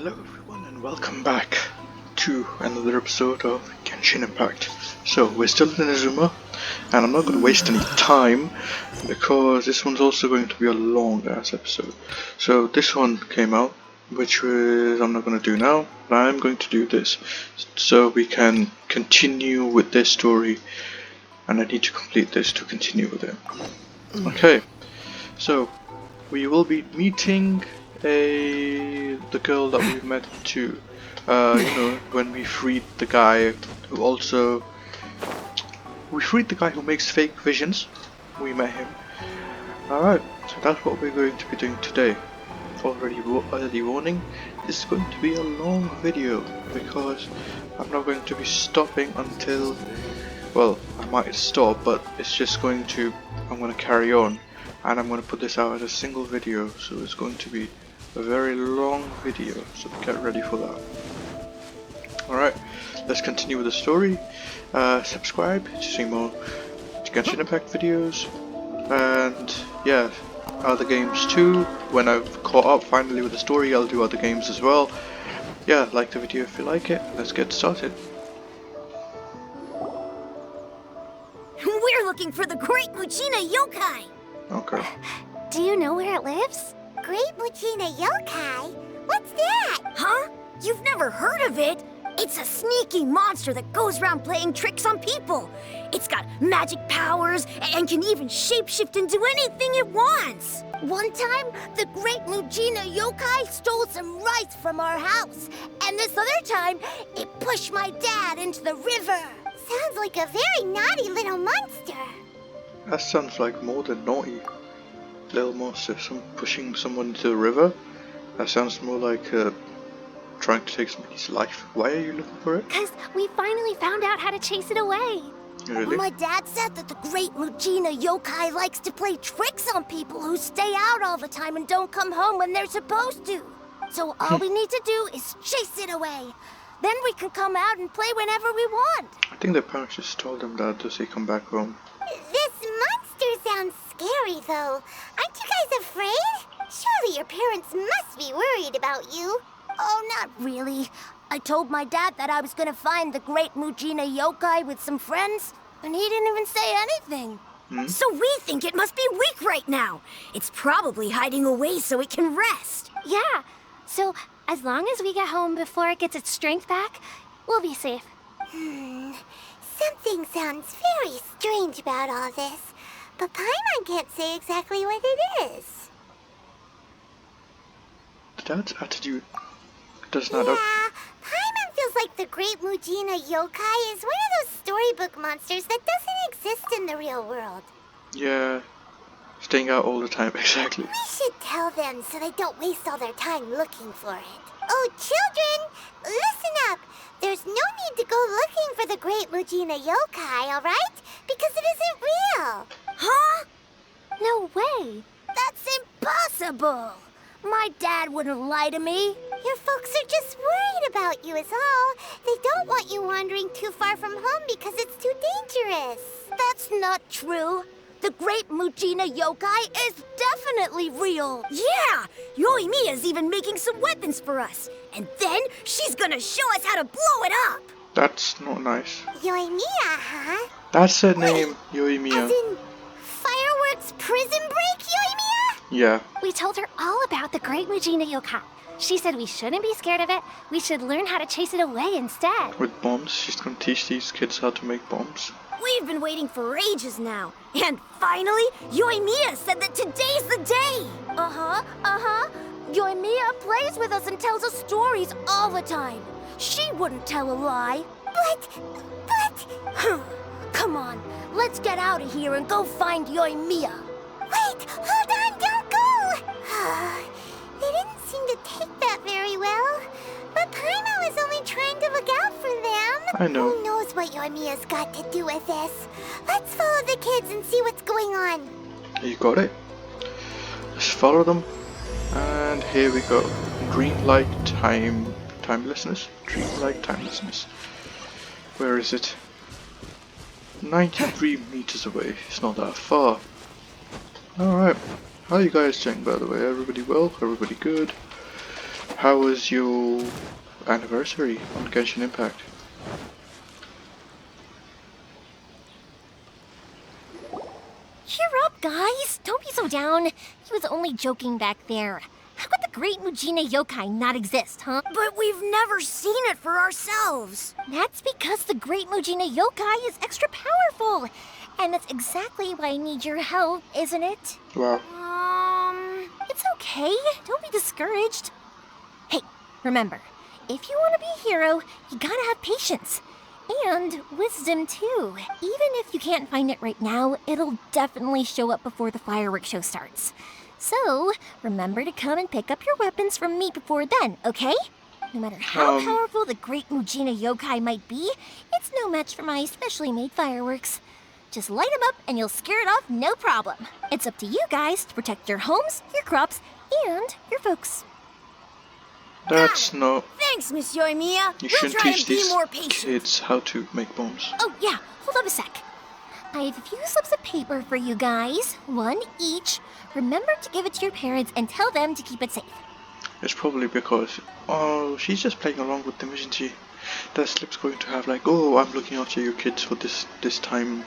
Hello everyone and welcome back to another episode of Genshin Impact. So we're still in Inazuma and I'm not going to waste any time because this one's also going to be a long ass episode. So this one came out, which I'm not going to do now, but I'm going to do this so we can continue with this story, and I need to complete this to continue with it. Okay, so we will be meeting the girl that we met too. When we freed the guy who makes fake visions. We met him. Alright, so that's what we're going to be doing today. Early warning, this is going to be a long video because I'm not going to be stopping until, well, I might stop, but it's just I'm going to carry on. And I'm going to put this out as a single video, so it's going to be a very long video, so get ready for that. Alright, let's continue with the story. Subscribe to see more Genshin Impact videos, and yeah, other games too. When I've caught up finally with the story, I'll do other games as well. Yeah, like the video if you like it. Let's get started. We're looking for the Great Muchina Yokai! Okay. Do you know where it lives? Great Muchina Yokai? What's that? Huh? You've never heard of it? It's a sneaky monster that goes around playing tricks on people. It's got magic powers and can even shapeshift into anything it wants. One time, the Great Muchina Yokai stole some rice from our house. And this other time, it pushed my dad into the river. Sounds like a very naughty little monster. That sounds like more than naughty. Little monster, pushing someone into the river? That sounds more like trying to take somebody's life. Why are you looking for it? Because we finally found out how to chase it away. Really? My dad said that the Great Muchina Yokai likes to play tricks on people who stay out all the time and don't come home when they're supposed to. So all we need to do is chase it away. Then we can come out and play whenever we want. I think their parents just told them that to say come back home. This monster sounds scary, though. Aren't you guys afraid? Surely your parents must be worried about you. Oh, not really. I told my dad that I was gonna find the Great Muchina Yokai with some friends, and he didn't even say anything. So we think it must be weak right now. It's probably hiding away so it can rest. Yeah, so as long as we get home before it gets its strength back, we'll be safe. Something sounds very strange about all this, but Paimon can't say exactly what it is. Dad's attitude does not. Yeah, Paimon feels like the Great Muchina Yokai is one of those storybook monsters that doesn't exist in the real world. Yeah, staying out all the time, exactly. We should tell them so they don't waste all their time looking for it. Oh, children, listen up. There's no need to go looking for the Great Muchina Yokai, alright? Because it isn't real. Huh? No way. That's impossible. My dad wouldn't lie to me. Your folks are just worried about you is all. They don't want you wandering too far from home because it's too dangerous. That's not true. The Great Muchina Yokai is definitely real. Yeah! Yoimiya's even making some weapons for us. And then she's gonna show us how to blow it up. That's not nice. Yoimiya, huh? That's her name, Yoimiya. As in fireworks prison break, Yoimiya? Yeah. We told her all about the Great Muchina Yokai. She said we shouldn't be scared of it. We should learn how to chase it away instead. With bombs, she's gonna teach these kids how to make bombs. We've been waiting for ages now. And finally, Yoimiya said that today's the day. Yoimiya plays with us and tells us stories all the time. She wouldn't tell a lie. But... Come on, let's get out of here and go find Yoimiya. Wait, hold on, don't go! They didn't seem to take that very well. But Paimon was only trying to look out for them. I know. Who knows what Yoimiya's got to do with this? Let's follow the kids and see what's going on. You got it? Let's follow them. And here we go. Dreamlike timelessness? Dreamlike timelessness. Where is it? 93 meters away. It's not that far. Alright. How are you guys doing, by the way? Everybody well? Everybody good? How was your anniversary on Genshin Impact? Cheer up, guys! Don't be so down. He was only joking back there. How could the great Mujina yokai not exist, huh? But we've never seen it for ourselves. That's because the great Mujina yokai is extra powerful. And that's exactly why I need your help, isn't it? Wow. It's okay. Don't be discouraged. Hey, remember, if you want to be a hero, you gotta have patience. And wisdom, too. Even if you can't find it right now, it'll definitely show up before the fireworks show starts. So, remember to come and pick up your weapons from me before then, okay? No matter how powerful the great Mujina yokai might be, it's no match for my specially made fireworks. Just light them up and you'll scare it off no problem. It's up to you guys to protect your homes, your crops, and your folks. That's no. Thanks, Miss Yoimiya. You shouldn't teach these kids how to make bombs. Oh, yeah. Hold up a sec. I have a few slips of paper for you guys, one each. Remember to give it to your parents and tell them to keep it safe. It's probably because, oh, she's just playing along with them, isn't she? That slip's going to have like, oh, I'm looking after your kids for this time,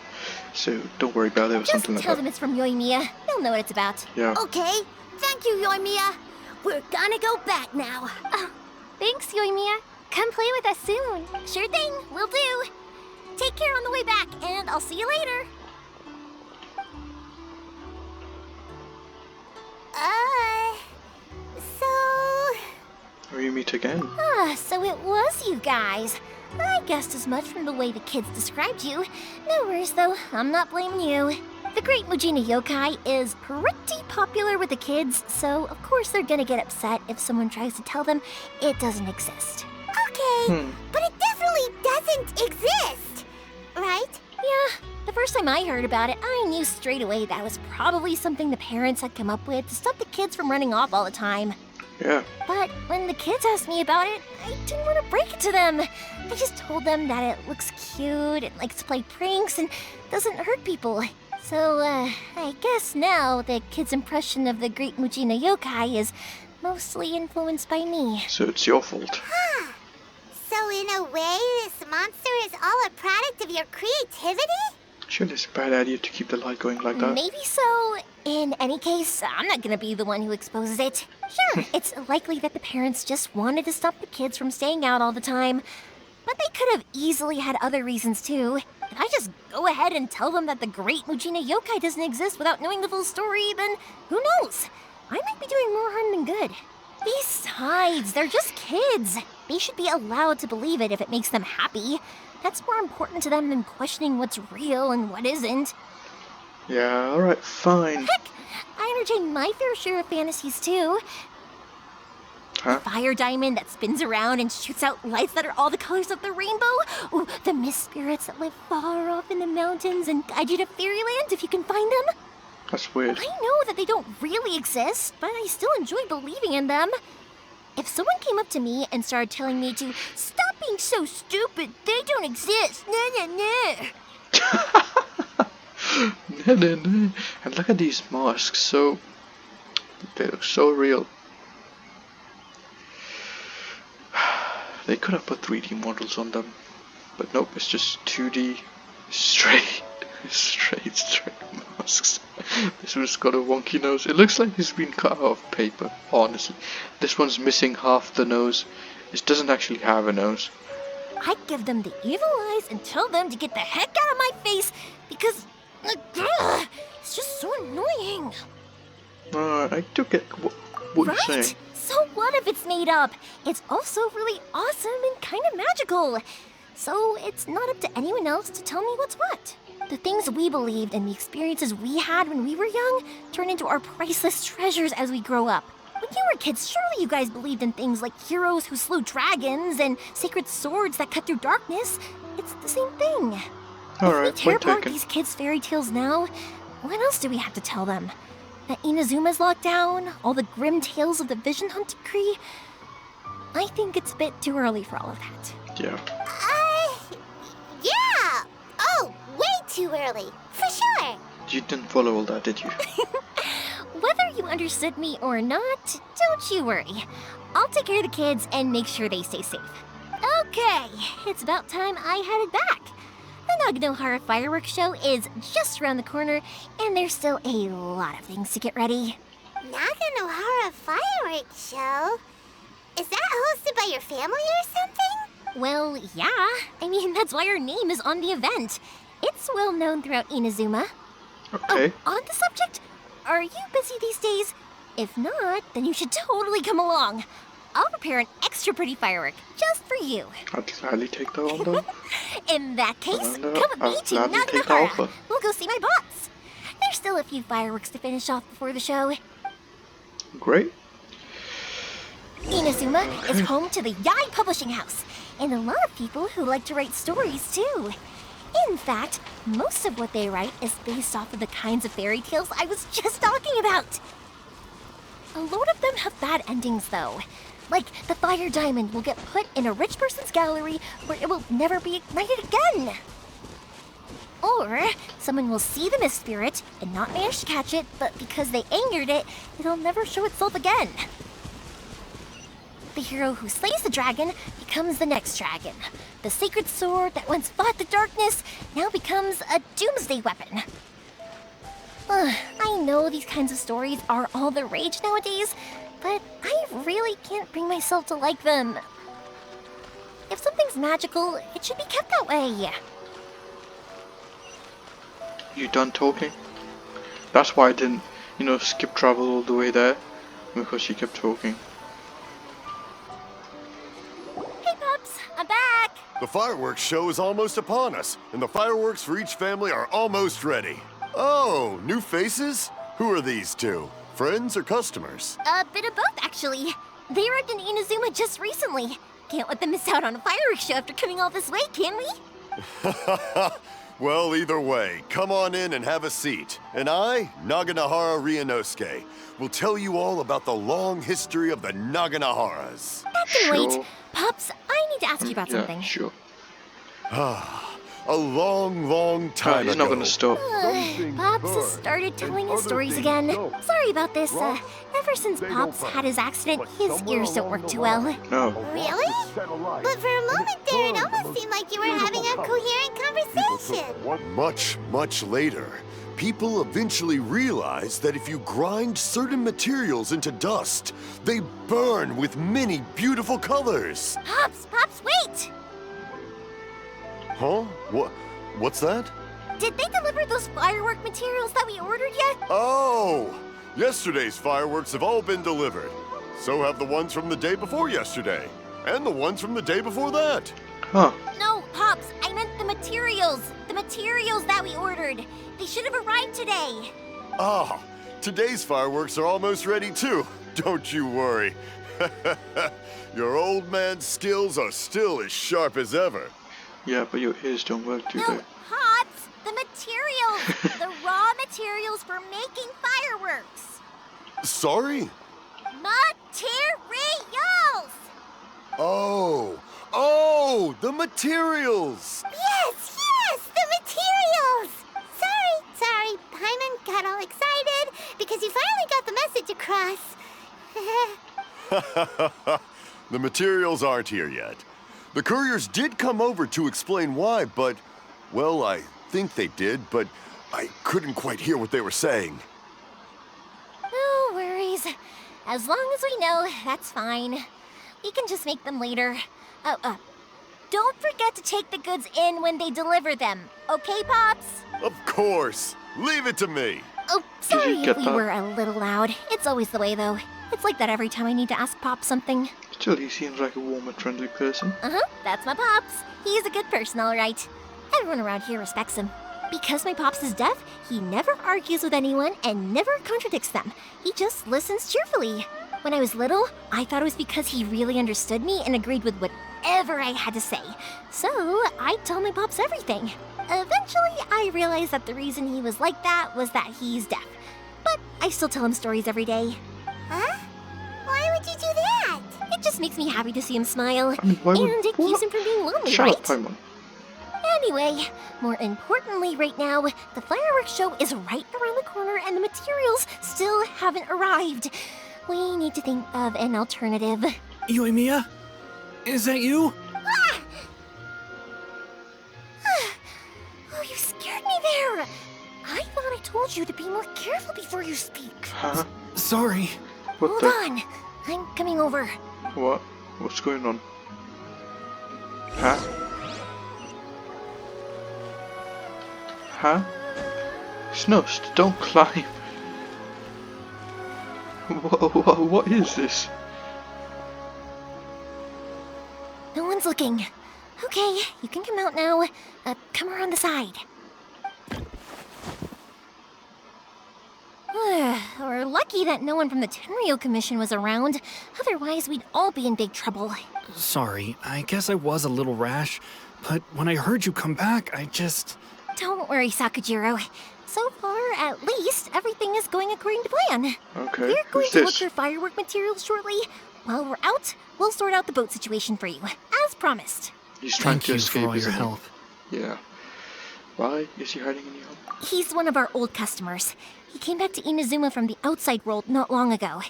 so don't worry about it or something like that. Just tell them it's from Yoimiya. They'll know what it's about. Yeah. Okay. Thank you, Yoimiya. We're gonna go back now. Oh, thanks, Yoimiya. Come play with us soon. Sure thing. Will do. Take care on the way back, and I'll see you later. So... We meet again. So it was you guys. I guessed as much from the way the kids described you. No worries, though. I'm not blaming you. The great Mujina yokai is pretty popular with the kids, so of course they're gonna get upset if someone tries to tell them it doesn't exist. Okay, but it definitely doesn't exist, right? Yeah, the first time I heard about it, I knew straight away that was probably something the parents had come up with to stop the kids from running off all the time. Yeah. But when the kids asked me about it, I didn't want to break it to them. I just told them that it looks cute and likes to play pranks and doesn't hurt people. So, I guess now the kids' impression of the great Mujina yokai is mostly influenced by me. So it's your fault. So in a way, this monster is all a product of your creativity? Surely it's a bad idea to keep the light going like that. Maybe so. In any case, I'm not gonna be the one who exposes it. Sure, it's likely that the parents just wanted to stop the kids from staying out all the time. But they could have easily had other reasons too. If I just go ahead and tell them that the great Mujina yokai doesn't exist without knowing the full story, then who knows? I might be doing more harm than good. Besides, they're just kids. They should be allowed to believe it if it makes them happy. That's more important to them than questioning what's real and what isn't. Yeah, alright, fine. Heck, I entertain my fair share of fantasies too. Huh? The fire diamond that spins around and shoots out lights that are all the colors of the rainbow. Ooh, the mist spirits that live far off in the mountains and guide you to fairyland if you can find them. That's weird. I know that they don't really exist, but I still enjoy believing in them. If someone came up to me and started telling me to stop being so stupid, they don't exist. Nah, nah, nah. No. And look at these masks, they look so real. They could have put 3D models on them, but nope, it's just 2D straight masks. This one's got a wonky nose. It looks like it's been cut out of paper, honestly. This one's missing half the nose. It doesn't actually have a nose. I'd give them the evil eyes and tell them to get the heck out of my face because it's just so annoying. I do get what you're saying. So what if it's made up? It's also really awesome and kind of magical. So it's not up to anyone else to tell me what's what. The things we believed and the experiences we had when we were young turn into our priceless treasures as we grow up. When you were kids, surely you guys believed in things like heroes who slew dragons and sacred swords that cut through darkness. It's the same thing. Alright, if we tear point apart taken. these kids' fairy tales now, what else do we have to tell them? That Inazuma's locked down, all the grim tales of the Vision Hunt decree? I think it's a bit too early for all of that. Yeah. Yeah! Oh, way too early, for sure! You didn't follow all that, did you? Whether you understood me or not, don't you worry. I'll take care of the kids and make sure they stay safe. Okay, it's about time I headed back. The Naganohara fireworks show is just around the corner, and there's still a lot of things to get ready. Naganohara Fireworks Show? Is that hosted by your family or something? Well, yeah. I mean, that's why our name is on the event. It's well known throughout Inazuma. Okay. Oh, on the subject, are you busy these days? If not, then you should totally come along. I'll prepare an extra pretty firework just for you. I'd gladly take that on though. In that case, Amanda, come with me I'll to gladly take the offer. Naganohara. We'll go see my boss. There's still a few fireworks to finish off before the show. Great. Inazuma is home to the Yai Publishing House, and a lot of people who like to write stories too. In fact, most of what they write is based off of the kinds of fairy tales I was just talking about. A lot of them have bad endings though. Like, the fire diamond will get put in a rich person's gallery where it will never be ignited again. Or, someone will see the mist spirit and not manage to catch it, but because they angered it, it'll never show itself again. The hero who slays the dragon becomes the next dragon. The sacred sword that once fought the darkness now becomes a doomsday weapon. I know these kinds of stories are all the rage nowadays, but I really can't bring myself to like them. If something's magical, it should be kept that way. You done talking? That's why I didn't, skip travel all the way there. Because she kept talking. Hey Pops, I'm back! The fireworks show is almost upon us, and the fireworks for each family are almost ready. Oh, new faces? Who are these two? Friends or customers? A bit of both, actually. They arrived in Inazuma just recently. Can't let them miss out on a fireworks show after coming all this way, can we? Well, either way, come on in and have a seat. And I, Naganohara Yoimiya, will tell you all about the long history of the Naganoharas. That can Sure. wait. Pops, I need to ask you about Yeah, something. sure. A long, long time He's ago. not gonna stop. Pops has started telling his stories again. Sorry about this. Ever since Pops had his accident, his ears don't work too well. No. Really? But for a moment there, it almost seemed like you were having a coherent conversation. Much, much later, people eventually realized that if you grind certain materials into dust, they burn with many beautiful colors. Pops, wait! Huh? What's that? Did they deliver those firework materials that we ordered yet? Oh! Yesterday's fireworks have all been delivered. So have the ones from the day before yesterday. And the ones from the day before that. Huh. No, Pops, I meant the materials. The materials that we ordered. They should have arrived today. Ah, today's fireworks are almost ready too. Don't you worry. Your old man's skills are still as sharp as ever. Yeah, but your ears don't work, do No, they? Pops, the materials. The raw materials for making fireworks. Sorry? Materials! Oh, the materials! Yes, the materials! Sorry, Paimon got all excited because he finally got the message across. The materials aren't here yet. The couriers did come over to explain why, but, well, I think they did, but I couldn't quite hear what they were saying. No worries. As long as we know, that's fine. We can just make them later. Don't forget to take the goods in when they deliver them. Okay, Pops? Of course. Leave it to me. Oh, sorry get if we that? were a little loud. It's always the way, though. It's like that every time I need to ask Pop something. Still, he seems like a warm and friendly person. That's my Pops. He's a good person, all right. Everyone around here respects him. Because my Pops is deaf, he never argues with anyone and never contradicts them. He just listens cheerfully. When I was little, I thought it was because he really understood me and agreed with whatever I had to say. So, I'd tell my Pops everything. Eventually, I realized that the reason he was like that was that he's deaf. But I still tell him stories every day. Huh? Why would you do that? It just makes me happy to see him smile. I mean, why would... And it keeps him from being lonely, Shut right? up, Paimon. Anyway, more importantly right now, the fireworks show is right around the corner and the materials still haven't arrived. We need to think of an alternative. Yoimiya? Is that you? Oh, you scared me there! I thought I told you to be more careful before you speak. Huh? Sorry. What Hold the? on, I'm coming over. What? What's going on? Huh? Huh? Snost, don't climb. What is this? No one's looking. Okay, you can come out now. Come around the side. We're lucky that no one from the Tenryo Commission was around. Otherwise, we'd all be in big trouble. Sorry, I guess I was a little rash, but when I heard you come back, I just... Don't worry, Sakujiro. So far, at least, everything is going according to plan. Okay, We're going who's to look this? for firework materials shortly. While we're out, we'll sort out the boat situation for you, as promised. He's trying Thank to you escape, for all your isn't he? help. Yeah. Why is he hiding in your home? He's one of our old customers. He came back to Inazuma from the outside world not long ago.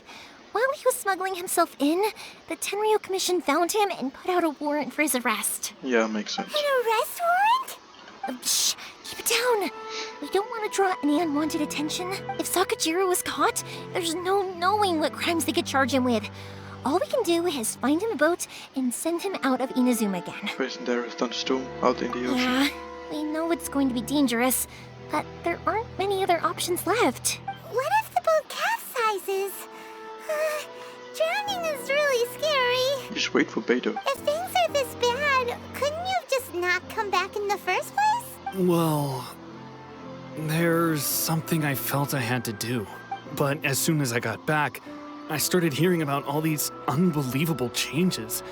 While he was smuggling himself in, the Tenryo Commission found him and put out a warrant for his arrest. Yeah, makes sense. An arrest warrant? Shh, keep it down. We don't want to draw any unwanted attention. If Sakujiro was caught, there's no knowing what crimes they could charge him with. All we can do is find him a boat and send him out of Inazuma again. But isn't there a thunderstorm out in the ocean? Yeah, we know it's going to be dangerous, but there aren't many other options left. What if the boat capsizes? Drowning is really scary. Just wait for Beto. If things are this bad, couldn't you just not come back in the first place? Well, there's something I felt I had to do. But as soon as I got back, I started hearing about all these unbelievable changes.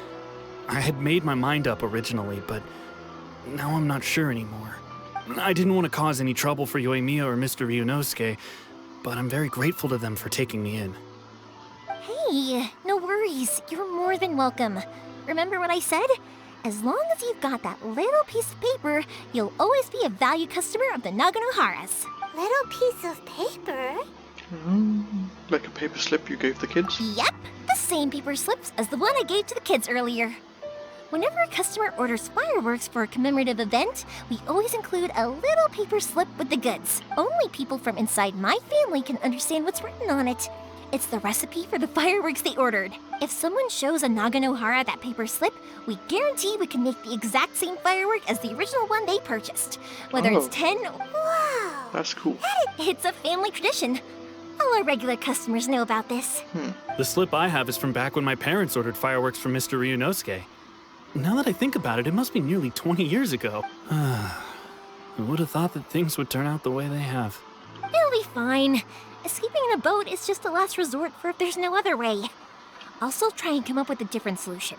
I had made my mind up originally, but now I'm not sure anymore. I didn't want to cause any trouble for Yoimiya or Mr. Ryunosuke, but I'm very grateful to them for taking me in. Hey, no worries. You're more than welcome. Remember what I said? As long as you've got that little piece of paper, you'll always be a valued customer of the Naganoharas. Little piece of paper? Like a paper slip you gave the kids? Yep, the same paper slips as the one I gave to the kids earlier. Whenever a customer orders fireworks for a commemorative event, we always include a little paper slip with the goods. Only people from inside my family can understand what's written on it. It's the recipe for the fireworks they ordered. If someone shows a Naganohara that paper slip, we guarantee we can make the exact same firework as the original one they purchased. Whether Oh. it's 10... Wow. That's cool. It's a family tradition. All our regular customers know about this. The slip I have is from back when my parents ordered fireworks from Mr. Ryunosuke. Now that I think about it, it must be nearly 20 years ago. Who would have thought that things would turn out the way they have? It'll be fine. Escaping in a boat is just a last resort for if there's no other way. I'll still try and come up with a different solution,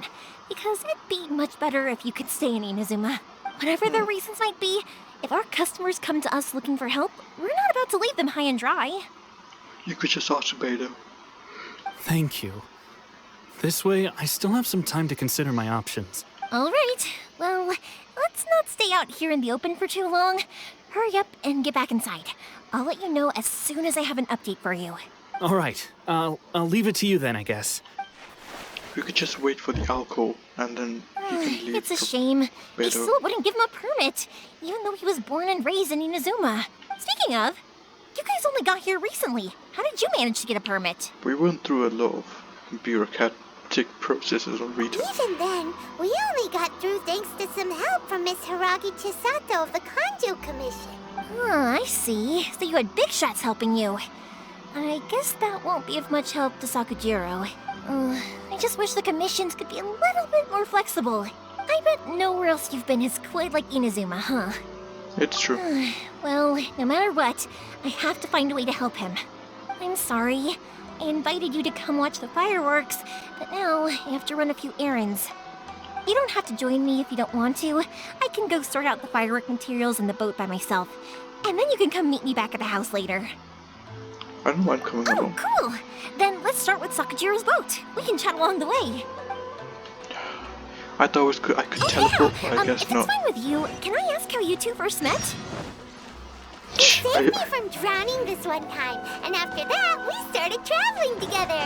because it'd be much better if you could stay in Inazuma. Whatever their reasons might be, if our customers come to us looking for help, we're not about to leave them high and dry. You could just ask Beto. Thank you. This way, I still have some time to consider my options. All right, well, let's not stay out here in the open for too long. Hurry up and get back inside. I'll let you know as soon as I have an update for you. All right, I'll leave it to you then, I guess. We could just wait for the alcohol and then he can leave. It's a for shame. They Beto. still wouldn't give him a permit, even though he was born and raised in Inazuma. Speaking of, you guys only got here recently. How did you manage to get a permit? We went through a lot of bureaucratic processes on Rita. Even then, we only got through thanks to some help from Miss Hiragi Chisato of the Kanjo Commission. Ah, I see. So you had big shots helping you. I guess that won't be of much help to Sakujiro. I just wish the commissions could be a little bit more flexible. I bet nowhere else you've been is quite like Inazuma, huh? It's true. Well, no matter what, I have to find a way to help him. I'm sorry. I invited you to come watch the fireworks, but now I have to run a few errands. You don't have to join me if you don't want to. I can go sort out the firework materials in the boat by myself. And then you can come meet me back at the house later. I don't mind coming Oh, along. cool! Then let's start with Sakujiro's boat. We can chat along the way. I thought I could teleport, but I guess if not. it's fine with you, can I ask how you two first met? You saved me from drowning this one time, and after that, we started traveling together.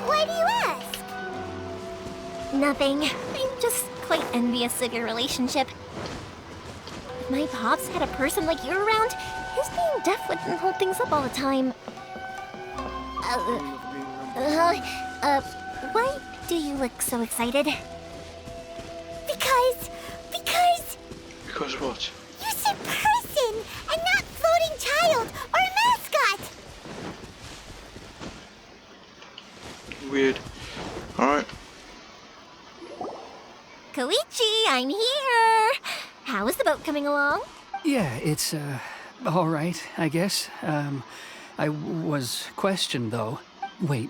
Why do you ask? Nothing. I'm just quite envious of your relationship. If my pops had a person like you around, his being deaf wouldn't hold things up all the time. Why do you look so excited? Because Because what? you said person and not floating child or mascot. Weird. Alright. Koichi, I'm here! How is the boat coming along? Yeah, it's, all right, I guess. I was questioned, though. Wait,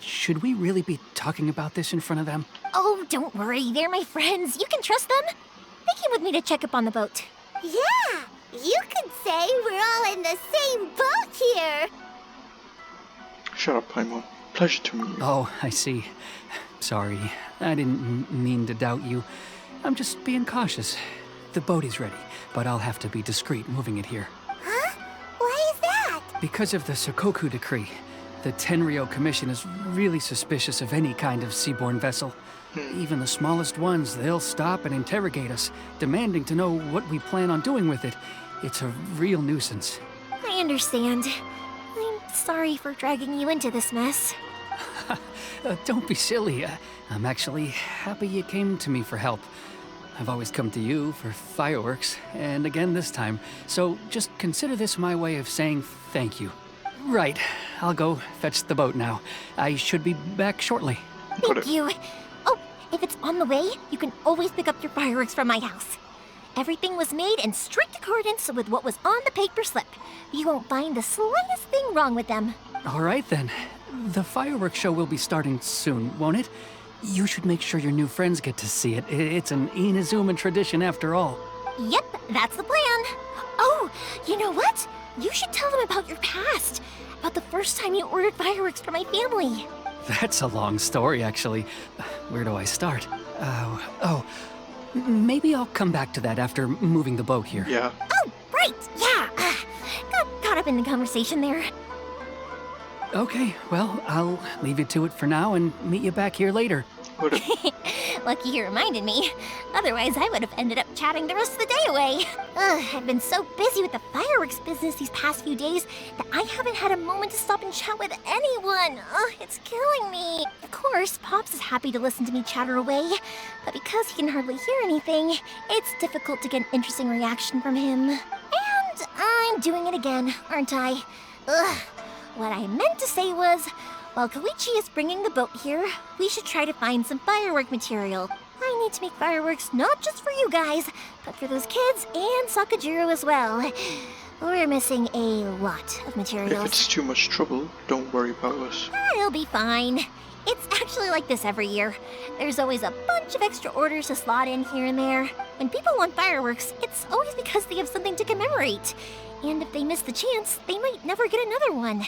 should we really be talking about this in front of them? Oh, don't worry, they're my friends. You can trust them. They came with me to check up on the boat. Yeah, you could say we're all in the same boat here. Shut up, Paimon. Pleasure to meet you. Oh, I see. Sorry, I didn't mean to doubt you. I'm just being cautious. The boat is ready, but I'll have to be discreet moving it here. Huh? Why is that? Because of the Sokoku decree, the Tenryo Commission is really suspicious of any kind of seaborne vessel. Even the smallest ones, they'll stop and interrogate us, demanding to know what we plan on doing with it. It's a real nuisance. I understand. I'm sorry for dragging you into this mess. Don't be silly. I'm actually happy you came to me for help. I've always come to you for fireworks, and again this time. So just consider this my way of saying thank you. Right, I'll go fetch the boat now. I should be back shortly. Got Thank it. you. Oh, if it's on the way, you can always pick up your fireworks from my house. Everything was made in strict accordance with what was on the paper slip. You won't find the slightest thing wrong with them. All right then. The fireworks show will be starting soon, won't it? You should make sure your new friends get to see it. It's an Inazuman tradition after all. Yep, that's the plan. Oh, you know what? You should tell them about your past. About the first time you ordered fireworks for my family. That's a long story, actually. Where do I start? Maybe I'll come back to that after moving the boat here. Yeah. Oh, right, yeah. Got caught up in the conversation there. Okay, well, I'll leave you to it for now and meet you back here later. Got it. Lucky you reminded me. Otherwise, I would have ended up chatting the rest of the day away. I've been so busy with the fireworks business these past few days that I haven't had a moment to stop and chat with anyone. It's killing me. Of course, Pops is happy to listen to me chatter away, but because he can hardly hear anything, it's difficult to get an interesting reaction from him. And I'm doing it again, aren't I? What I meant to say was, while Koichi is bringing the boat here, we should try to find some firework material. I need to make fireworks not just for you guys, but for those kids and Sakajiro as well. We're missing a lot of If materials. it's too much trouble, don't worry about us. It'll be fine. It's actually like this every year. There's always a bunch of extra orders to slot in here and there. When people want fireworks, it's always because they have something to commemorate. And if they miss the chance, they might never get another one.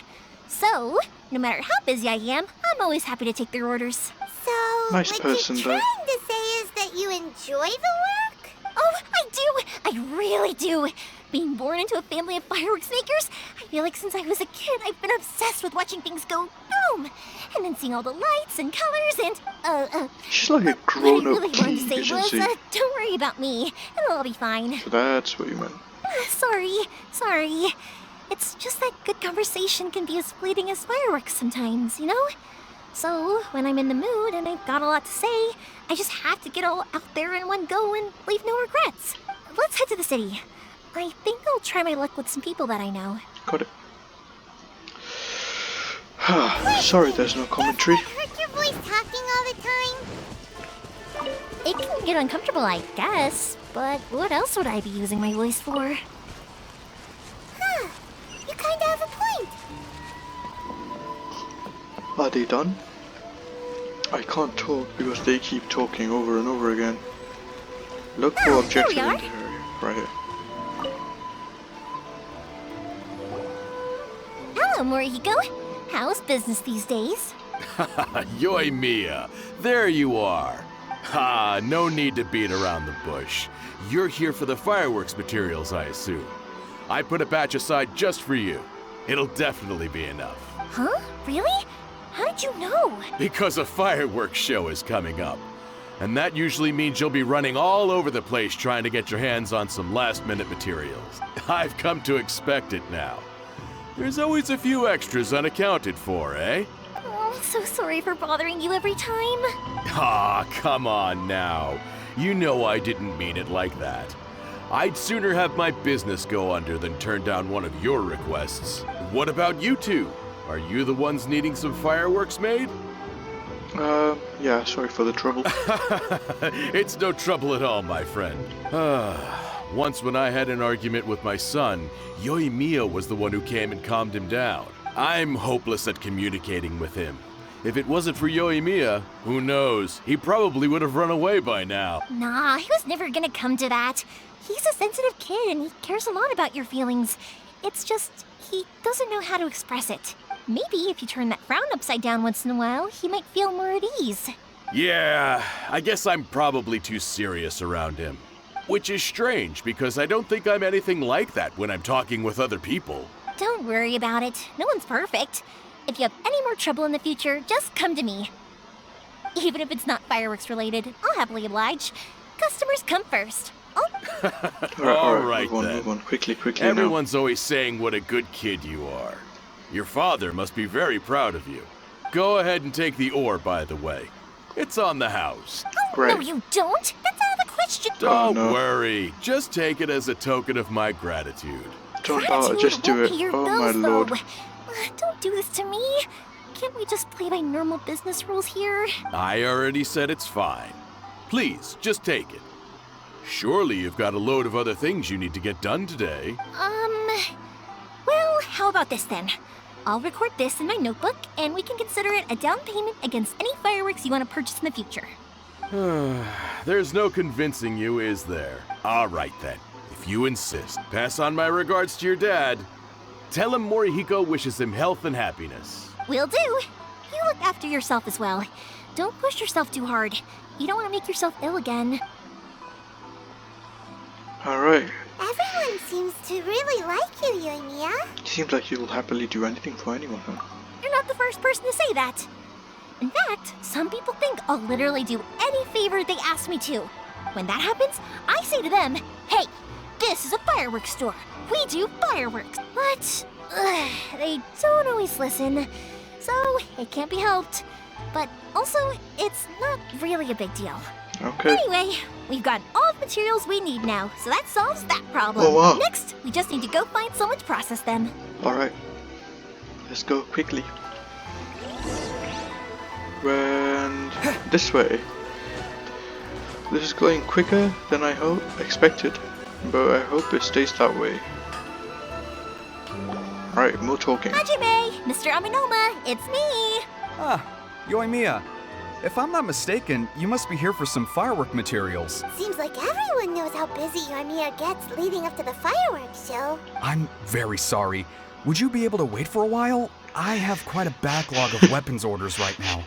So, no matter how busy I am, I'm always happy to take their orders. So, Nice what person, you're though. trying to say is that you enjoy the work? Oh, I do! I really do! Being born into a family of fireworks makers, I feel like since I was a kid, I've been obsessed with watching things go boom! And then seeing all the lights and colors and, She's like a what I grown-up really wanted to say isn't was, she? don't worry about me. It'll all be fine. So that's what you meant. Sorry. It's just that good conversation can be as fleeting as fireworks sometimes, you know? So, when I'm in the mood and I've got a lot to say, I just have to get all out there in one go and leave no regrets. Let's head to the city. I think I'll try my luck with some people that I know. Got it. Sorry there's no commentary. Doesn't it hurt your voice talking all the time? It can get uncomfortable, I guess, but what else would I be using my voice for? Huh. You kind of have a point. Are they done? I can't talk because they keep talking over and over again. Look for Oh, objects here we in the area. Right here. Hello, Morihiko. How's business these days? Yoimiya, there you are. Ha, no need to beat around the bush. You're here for the fireworks materials, I assume. I put a batch aside just for you. It'll definitely be enough. Huh? Really? How did you know? Because a fireworks show is coming up. And that usually means you'll be running all over the place trying to get your hands on some last-minute materials. I've come to expect it now. There's always a few extras unaccounted for, eh? Oh, I'm so sorry for bothering you every time. Ah, come on now. You know I didn't mean it like that. I'd sooner have my business go under than turn down one of your requests. What about you two? Are you the ones needing some fireworks made? Yeah, sorry for the trouble. It's no trouble at all, my friend. Once when I had an argument with my son, Yoimiya was the one who came and calmed him down. I'm hopeless at communicating with him. If it wasn't for Yoimiya, who knows? He probably would have run away by now. Nah, he was never gonna come to that. He's a sensitive kid and he cares a lot about your feelings. It's just, he doesn't know how to express it. Maybe if you turn that frown upside down once in a while, he might feel more at ease. Yeah, I guess I'm probably too serious around him. Which is strange, because I don't think I'm anything like that when I'm talking with other people. Don't worry about it. No one's perfect. If you have any more trouble in the future, just come to me. Even if it's not fireworks related, I'll happily oblige. Customers come first. Oh, All right, move on. Quickly now. Everyone's always saying what a good kid you are. Your father must be very proud of you. Go ahead and take the ore, by the way. It's on the house. Great. no you don't. That's out of the question. Don't no. worry. Just take it as a token of my gratitude. Don't just do it. Pay your Oh my bills, lord. though. Don't do this to me. Can't we just play by normal business rules here? I already said it's fine. Please, just take it. Surely you've got a load of other things you need to get done today. Well, how about this then? I'll record this in my notebook, and we can consider it a down payment against any fireworks you want to purchase in the future. There's no convincing you, is there? All right then. If you insist, pass on my regards to your dad. Tell him Morihiko wishes him health and happiness. Will do. You look after yourself as well. Don't push yourself too hard. You don't want to make yourself ill again. Alright. Everyone seems to really like you, Yoimiya. Seems like you'll happily do anything for anyone, huh? You're not the first person to say that. In fact, some people think I'll literally do any favor they ask me to. When that happens, I say to them, hey, this is a fireworks store. We do fireworks. But they don't always listen. So it can't be helped. But also, it's not really a big deal. Okay. Anyway, we've got all the materials we need now, so that solves that problem. Oh, wow. Next, we just need to go find someone to process them. Alright. Let's go quickly. And this way. This is going quicker than I expected, but I hope it stays that way. Alright, more talking. Hajime, Mr. Aminoma, it's me. Ah, Yoimiya. If I'm not mistaken, you must be here for some firework materials. Seems like everyone knows how busy Yoimiya gets leading up to the fireworks show. I'm very sorry. Would you be able to wait for a while? I have quite a backlog of weapons orders right now.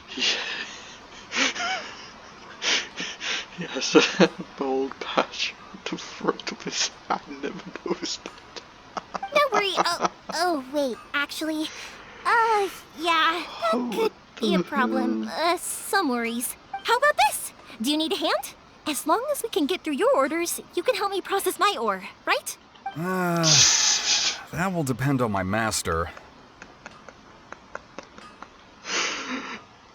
Yes, a bold patch at the front of his hand never noticed that. Don't worry. Oh, wait, actually. Yeah, that could be a problem. Some worries. How about this? Do you need a hand? As long as we can get through your orders, you can help me process my ore, right? That will depend on my master.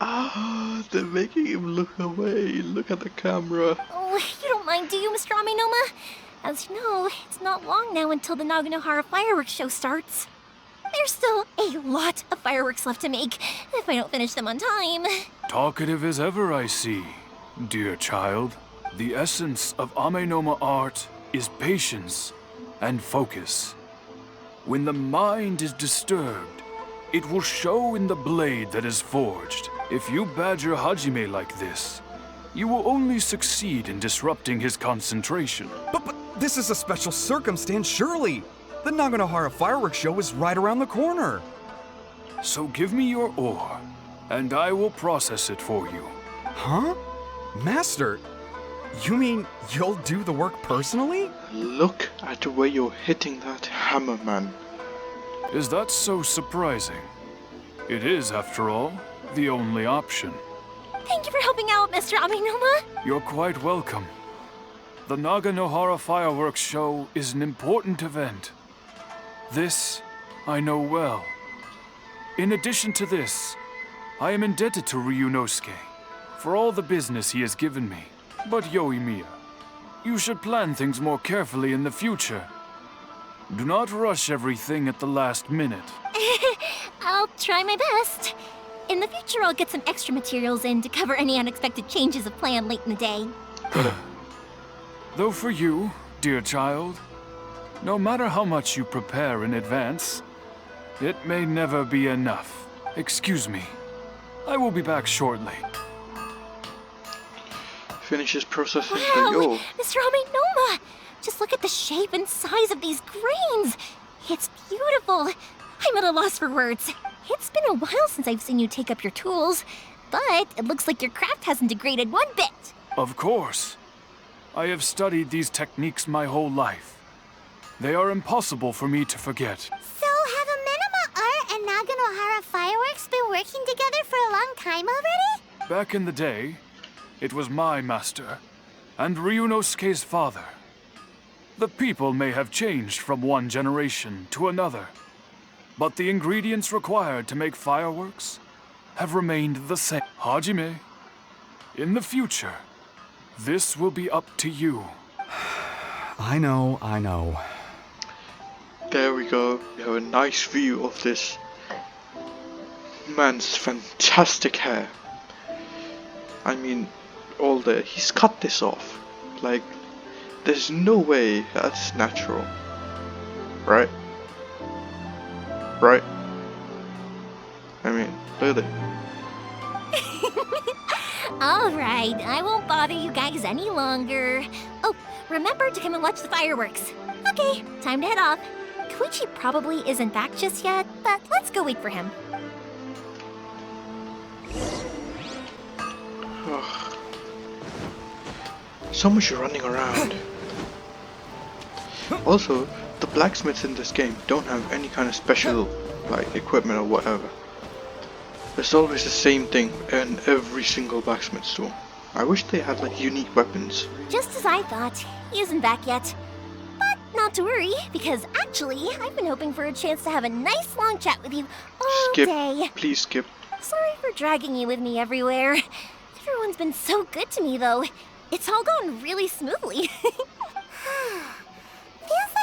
Ah, they're making him look away. Look at the camera. Oh, you don't mind, do you, Mr. Aminoma? As you know, it's not long now until the Naganohara fireworks show starts. There's still a lot of fireworks left to make, if I don't finish them on time. Talkative as ever, I see. Dear child, the essence of Amenoma art is patience and focus. When the mind is disturbed, it will show in the blade that is forged. If you badger Hajime like this, you will only succeed in disrupting his concentration. But this is a special circumstance, surely. The Naganohara fireworks show is right around the corner. So give me your ore, and I will process it for you. Huh? Master, you mean you'll do the work personally? Look at the way you're hitting that hammer, man. Is that so surprising? It is, after all, the only option. Thank you for helping out, Mr. Aminoma. You're quite welcome. The Naganohara Fireworks Show is an important event. This I know well. In addition to this, I am indebted to Ryunosuke for all the business he has given me. But Yoimiya, you should plan things more carefully in the future. Do not rush everything at the last minute. I'll try my best. In the future, I'll get some extra materials in to cover any unexpected changes of plan late in the day. Though for you, dear child, no matter how much you prepare in advance, it may never be enough. Excuse me. I will be back shortly. Finishes processing Wow, the ore. Mr. Aminoma! Just look at the shape and size of these grains. It's beautiful. I'm at a loss for words. It's been a while since I've seen you take up your tools, but it looks like your craft hasn't degraded one bit. Of course. I have studied these techniques my whole life. They are impossible for me to forget. So have Amenema Art and Naganohara Fireworks been working together for a long time already? Back in the day, it was my master, and Ryunosuke's father. The people may have changed from one generation to another, but the ingredients required to make fireworks have remained the same. Hajime, in the future, this will be up to you. I know. There we go. We have a nice view of this man's fantastic hair. I mean, he's cut this off. Like, there's no way that's natural. Right? Right? I mean, look at it. Alright, I won't bother you guys any longer. Oh, remember to come and watch the fireworks. Okay, time to head off. Koichi probably isn't back just yet, but let's go wait for him. So much running around. Also, the blacksmiths in this game don't have any kind of special like equipment or whatever. There's always the same thing in every single blacksmith store. I wish they had like unique weapons. Just as I thought, he isn't back yet. But not to worry, because actually, I've been hoping for a chance to have a nice long chat with you all Skip. day. Please skip. Sorry for dragging you with me everywhere. Everyone's been so good to me, though. It's all gone really smoothly. Feels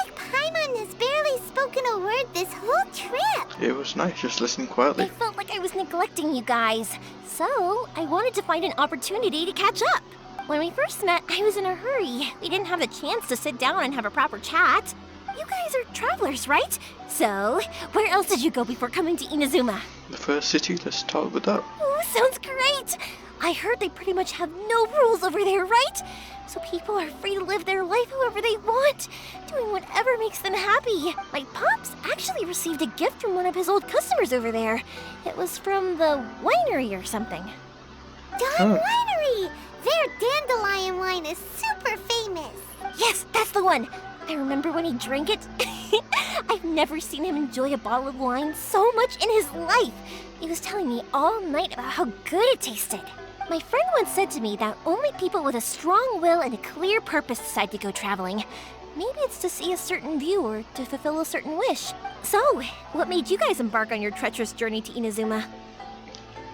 like Paimon has barely spoken a word this whole trip. It was nice just listening quietly. I felt like I was neglecting you guys, so I wanted to find an opportunity to catch up. When we first met, I was in a hurry. We didn't have a chance to sit down and have a proper chat. You guys are travelers, right? So, where else did you go before coming to Inazuma? The first city, let's start with that. Oh, sounds great! I heard they pretty much have no rules over there, right? So people are free to live their life however they want, doing whatever makes them happy. My pops actually received a gift from one of his old customers over there. It was from the winery or something. Dawn Winery! Their dandelion wine is super famous. Yes, that's the one. I remember when he drank it. I've never seen him enjoy a bottle of wine so much in his life. He was telling me all night about how good it tasted. My friend once said to me that only people with a strong will and a clear purpose decide to go traveling. Maybe it's to see a certain view or to fulfill a certain wish. So, what made you guys embark on your treacherous journey to Inazuma?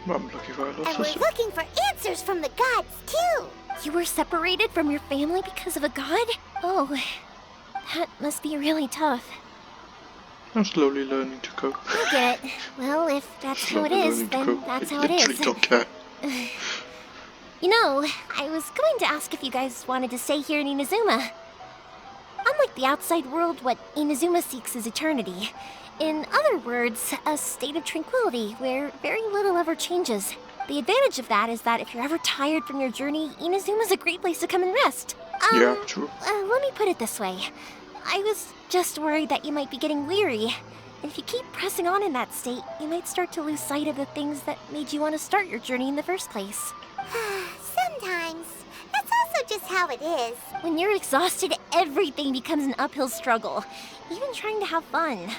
I'm looking for a lot And we're looking for answers from the gods, too. You were separated from your family because of a god? Oh, that must be really tough. I'm slowly learning to cope. I get it. Well, if that's how it Slowly is, learning to then cope. that's I how it literally is. don't care. You know, I was going to ask if you guys wanted to stay here in Inazuma. Unlike the outside world, what Inazuma seeks is eternity. In other words, a state of tranquility where very little ever changes. The advantage of that is that if you're ever tired from your journey, Inazuma's a great place to come and rest. Yeah, true. Let me put it this way. I was just worried that you might be getting weary. And if you keep pressing on in that state, you might start to lose sight of the things that made you want to start your journey in the first place. So Sometimes. That's also just how it is. When you're exhausted, everything becomes an uphill struggle, even trying to have fun.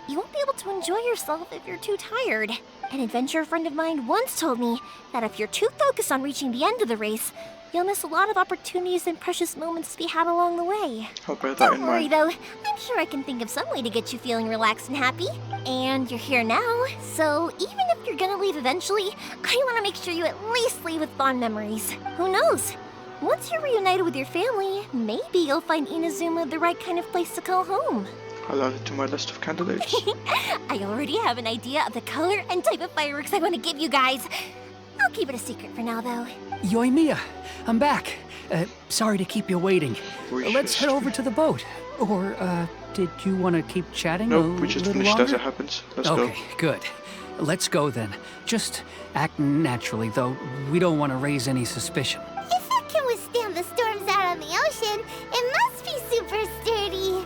You won't be able to enjoy yourself if you're too tired. An adventurer friend of mine once told me that if you're too focused on reaching the end of the race, you'll miss a lot of opportunities and precious moments to be had along the way. I'll bear that in Don't worry mind. though, I'm sure I can think of some way to get you feeling relaxed and happy. And you're here now, so even if you're gonna leave eventually, I want to make sure you at least leave with fond memories. Who knows? Once you're reunited with your family, maybe you'll find Inazuma the right kind of place to call home. I'll add it to my list of candidates. I already have an idea of the color and type of fireworks I want to give you guys. I'll keep it a secret for now, though. Yoimiya, I'm back. Sorry to keep you waiting. Let's head over to the boat. Or, did you want to keep chatting a Nope, we just little finished as longer? it happens. Let's Okay, go. good. Let's go then. Just act naturally, though. We don't want to raise any suspicion. If it can withstand the storms out on the ocean, it must be super sturdy.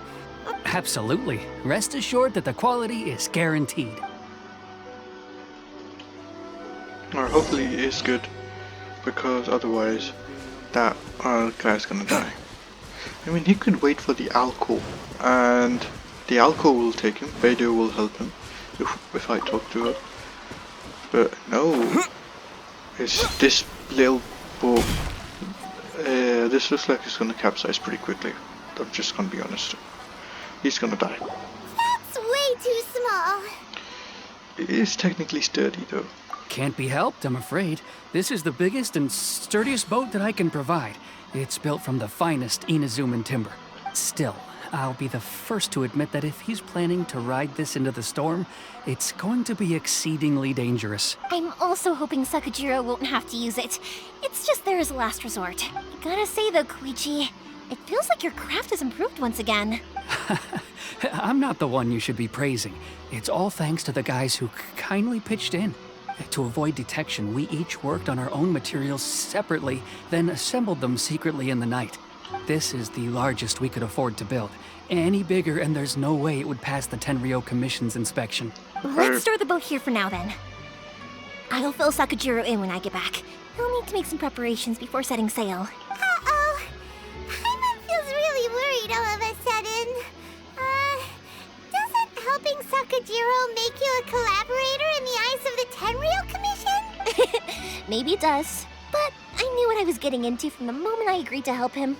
Absolutely. Rest assured that the quality is guaranteed. Or hopefully it is good, because otherwise that guy's gonna die. I mean, he could wait for the alcohol, and the alcohol will take him. Beidou will help him if I talk to her. But no, it's this little boat. This looks like it's gonna capsize pretty quickly. I'm just gonna be honest. He's gonna die. That's way too small. It is technically sturdy though. Can't be helped, I'm afraid. This is the biggest and sturdiest boat that I can provide. It's built from the finest Inazuman timber. Still, I'll be the first to admit that if he's planning to ride this into the storm, it's going to be exceedingly dangerous. I'm also hoping Sakujiro won't have to use it. It's just there as a last resort. I gotta say though, Koichi, it feels like your craft has improved once again. I'm not the one you should be praising. It's all thanks to the guys who kindly pitched in. To avoid detection, we each worked on our own materials separately, then assembled them secretly in the night. This is the largest we could afford to build. Any bigger and there's no way it would pass the Tenryou Commission's inspection. Let's store the boat here for now then. I'll fill Sakujiro in when I get back. He'll need to make some preparations before setting sail. Uh-oh. Paimon feels really worried all of a sudden. Doesn't helping Sakujiro make you a collaborator in the eyes of the Tenryou Commission? Maybe it does, but I knew what I was getting into from the moment I agreed to help him.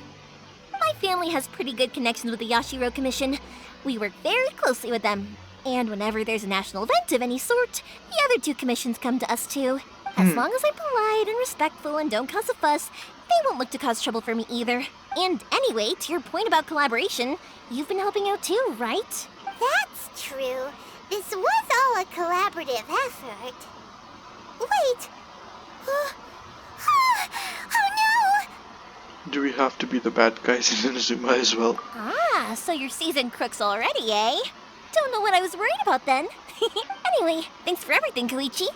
My family has pretty good connections with the Yashiro Commission. We work very closely with them. And whenever there's a national event of any sort, the other two commissions come to us too. As long as I'm polite and respectful and don't cause a fuss, they won't look to cause trouble for me either. And anyway, to your point about collaboration, you've been helping out too, right? That's true. This was all a collaborative effort. Wait. Oh no! Do we have to be the bad guys in Inazuma as well? Ah, so you're seasoned crooks already, eh? Don't know what I was worried about then. Anyway, thanks for everything, Koichi.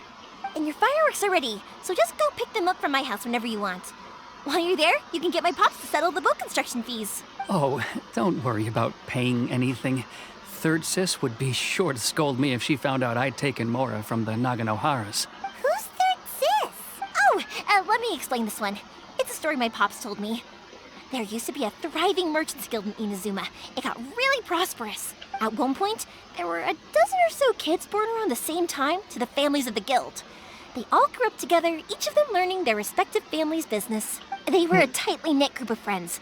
And your fireworks are ready, so just go pick them up from my house whenever you want. While you're there, you can get my pops to settle the boat construction fees. Oh, don't worry about paying anything. Third Sis would be sure to scold me if she found out I'd taken Mora from the Naganoharas. Who's Third Sis? Oh, let me explain this one. It's a story my pops told me. There used to be a thriving merchants guild in Inazuma. It got really prosperous. At one point, there were a dozen or so kids born around the same time to the families of the guild. They all grew up together, each of them learning their respective family's business. They were a tightly knit group of friends.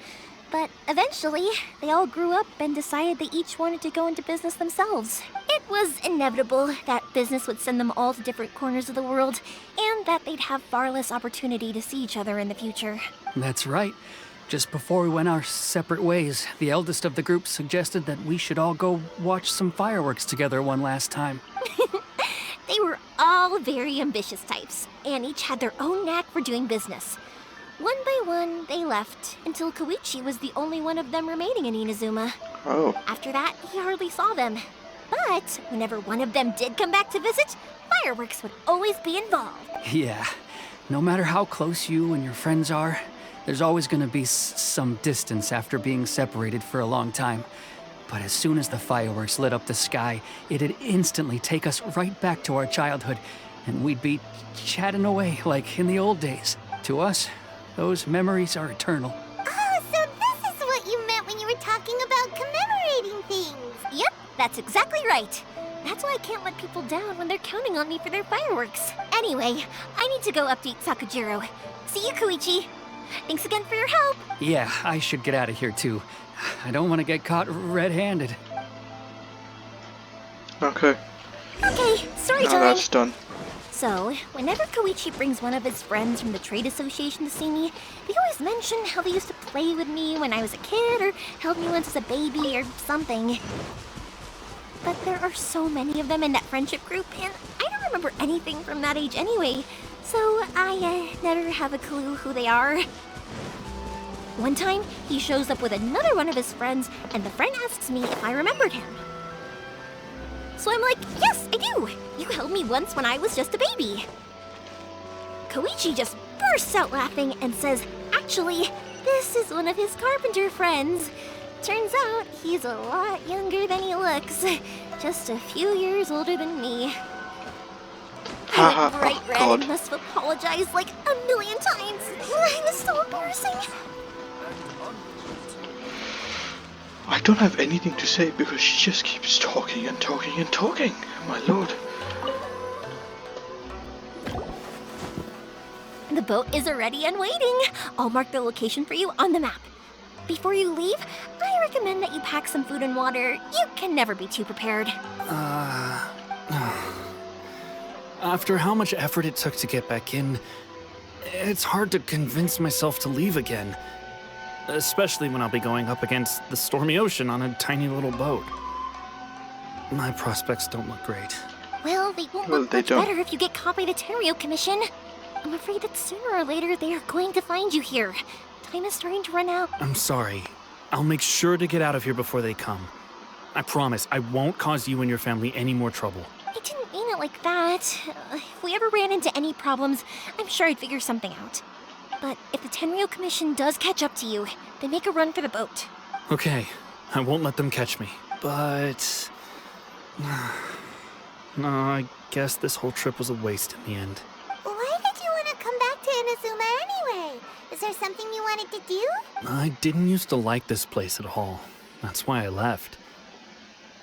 But eventually, they all grew up and decided they each wanted to go into business themselves. It was inevitable that business would send them all to different corners of the world, and that they'd have far less opportunity to see each other in the future. That's right. Just before we went our separate ways, the eldest of the group suggested that we should all go watch some fireworks together one last time. They were all very ambitious types, and each had their own knack for doing business. One by one, they left, until Koichi was the only one of them remaining in Inazuma. Oh, After that, he hardly saw them. But whenever one of them did come back to visit, fireworks would always be involved. Yeah, no matter how close you and your friends are, there's always going to be some distance after being separated for a long time. But as soon as the fireworks lit up the sky, it'd instantly take us right back to our childhood, and we'd be chatting away like in the old days. To us, Those memories are eternal. Oh, so this is what you meant when you were talking about commemorating things. Yep, that's exactly right. That's why I can't let people down when they're counting on me for their fireworks. Anyway, I need to go update Sakujiro. See you, Koichi. Thanks again for your help. Yeah, I should get out of here too. I don't want to get caught red-handed. Okay, Okay, story now time. that's done. So, whenever Koichi brings one of his friends from the trade association to see me, they always mention how they used to play with me when I was a kid or held me once as a baby or something. But there are so many of them in that friendship group, and I don't remember anything from that age anyway, so I never have a clue who they are. One time, he shows up with another one of his friends, and the friend asks me if I remembered him. So I'm like, yes, I do! You held me once when I was just a baby. Koichi just bursts out laughing and says, actually, this is one of his carpenter friends. Turns out he's a lot younger than he looks. Just a few years older than me. I went bright red God. and must have apologized like a million times. It was so embarrassing. I don't have anything to say because she just keeps talking and talking and talking. My lord. The boat is ready and waiting. I'll mark the location for you on the map. Before you leave, I recommend that you pack some food and water. You can never be too prepared. After how much effort it took to get back in, it's hard to convince myself to leave again. Especially when I'll be going up against the stormy ocean on a tiny little boat. My prospects don't look great. Well, they won't Well, look they much don't. better if you get caught by the Tenryou Commission. I'm afraid that sooner or later they are going to find you here. Time is starting to run out. I'm sorry. I'll make sure to get out of here before they come. I promise I won't cause you and your family any more trouble. I didn't mean it like that. If we ever ran into any problems, I'm sure I'd figure something out. But if the Tenryou Commission does catch up to you, they make a run for the boat. Okay, I won't let them catch me. But... no, I guess this whole trip was a waste in the end. Why did you want to come back to Inazuma anyway? Is there something you wanted to do? I didn't used to like this place at all. That's why I left.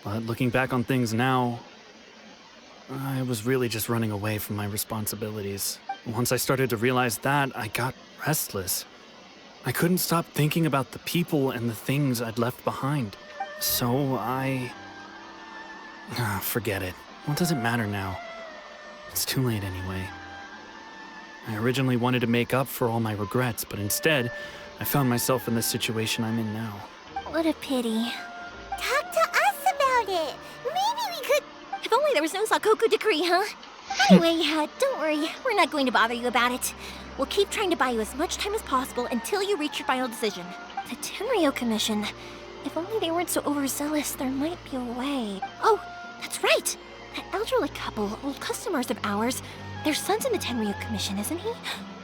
But looking back on things now, I was really just running away from my responsibilities. Once I started to realize that, I got restless. I couldn't stop thinking about the people and the things I'd left behind. So I... forget it. What does it matter now? It's too late anyway. I originally wanted to make up for all my regrets, but instead, I found myself in the situation I'm in now. What a pity. Talk to us about it. Maybe we could... If only there was no Sakoku decree, huh? Anyway, don't worry. We're not going to bother you about it. We'll keep trying to buy you as much time as possible until you reach your final decision. The Tenryou Commission. If only they weren't so overzealous, there might be a way. Oh, that's right! That elderly couple, old customers of ours, their son's in the Tenryou Commission, isn't he?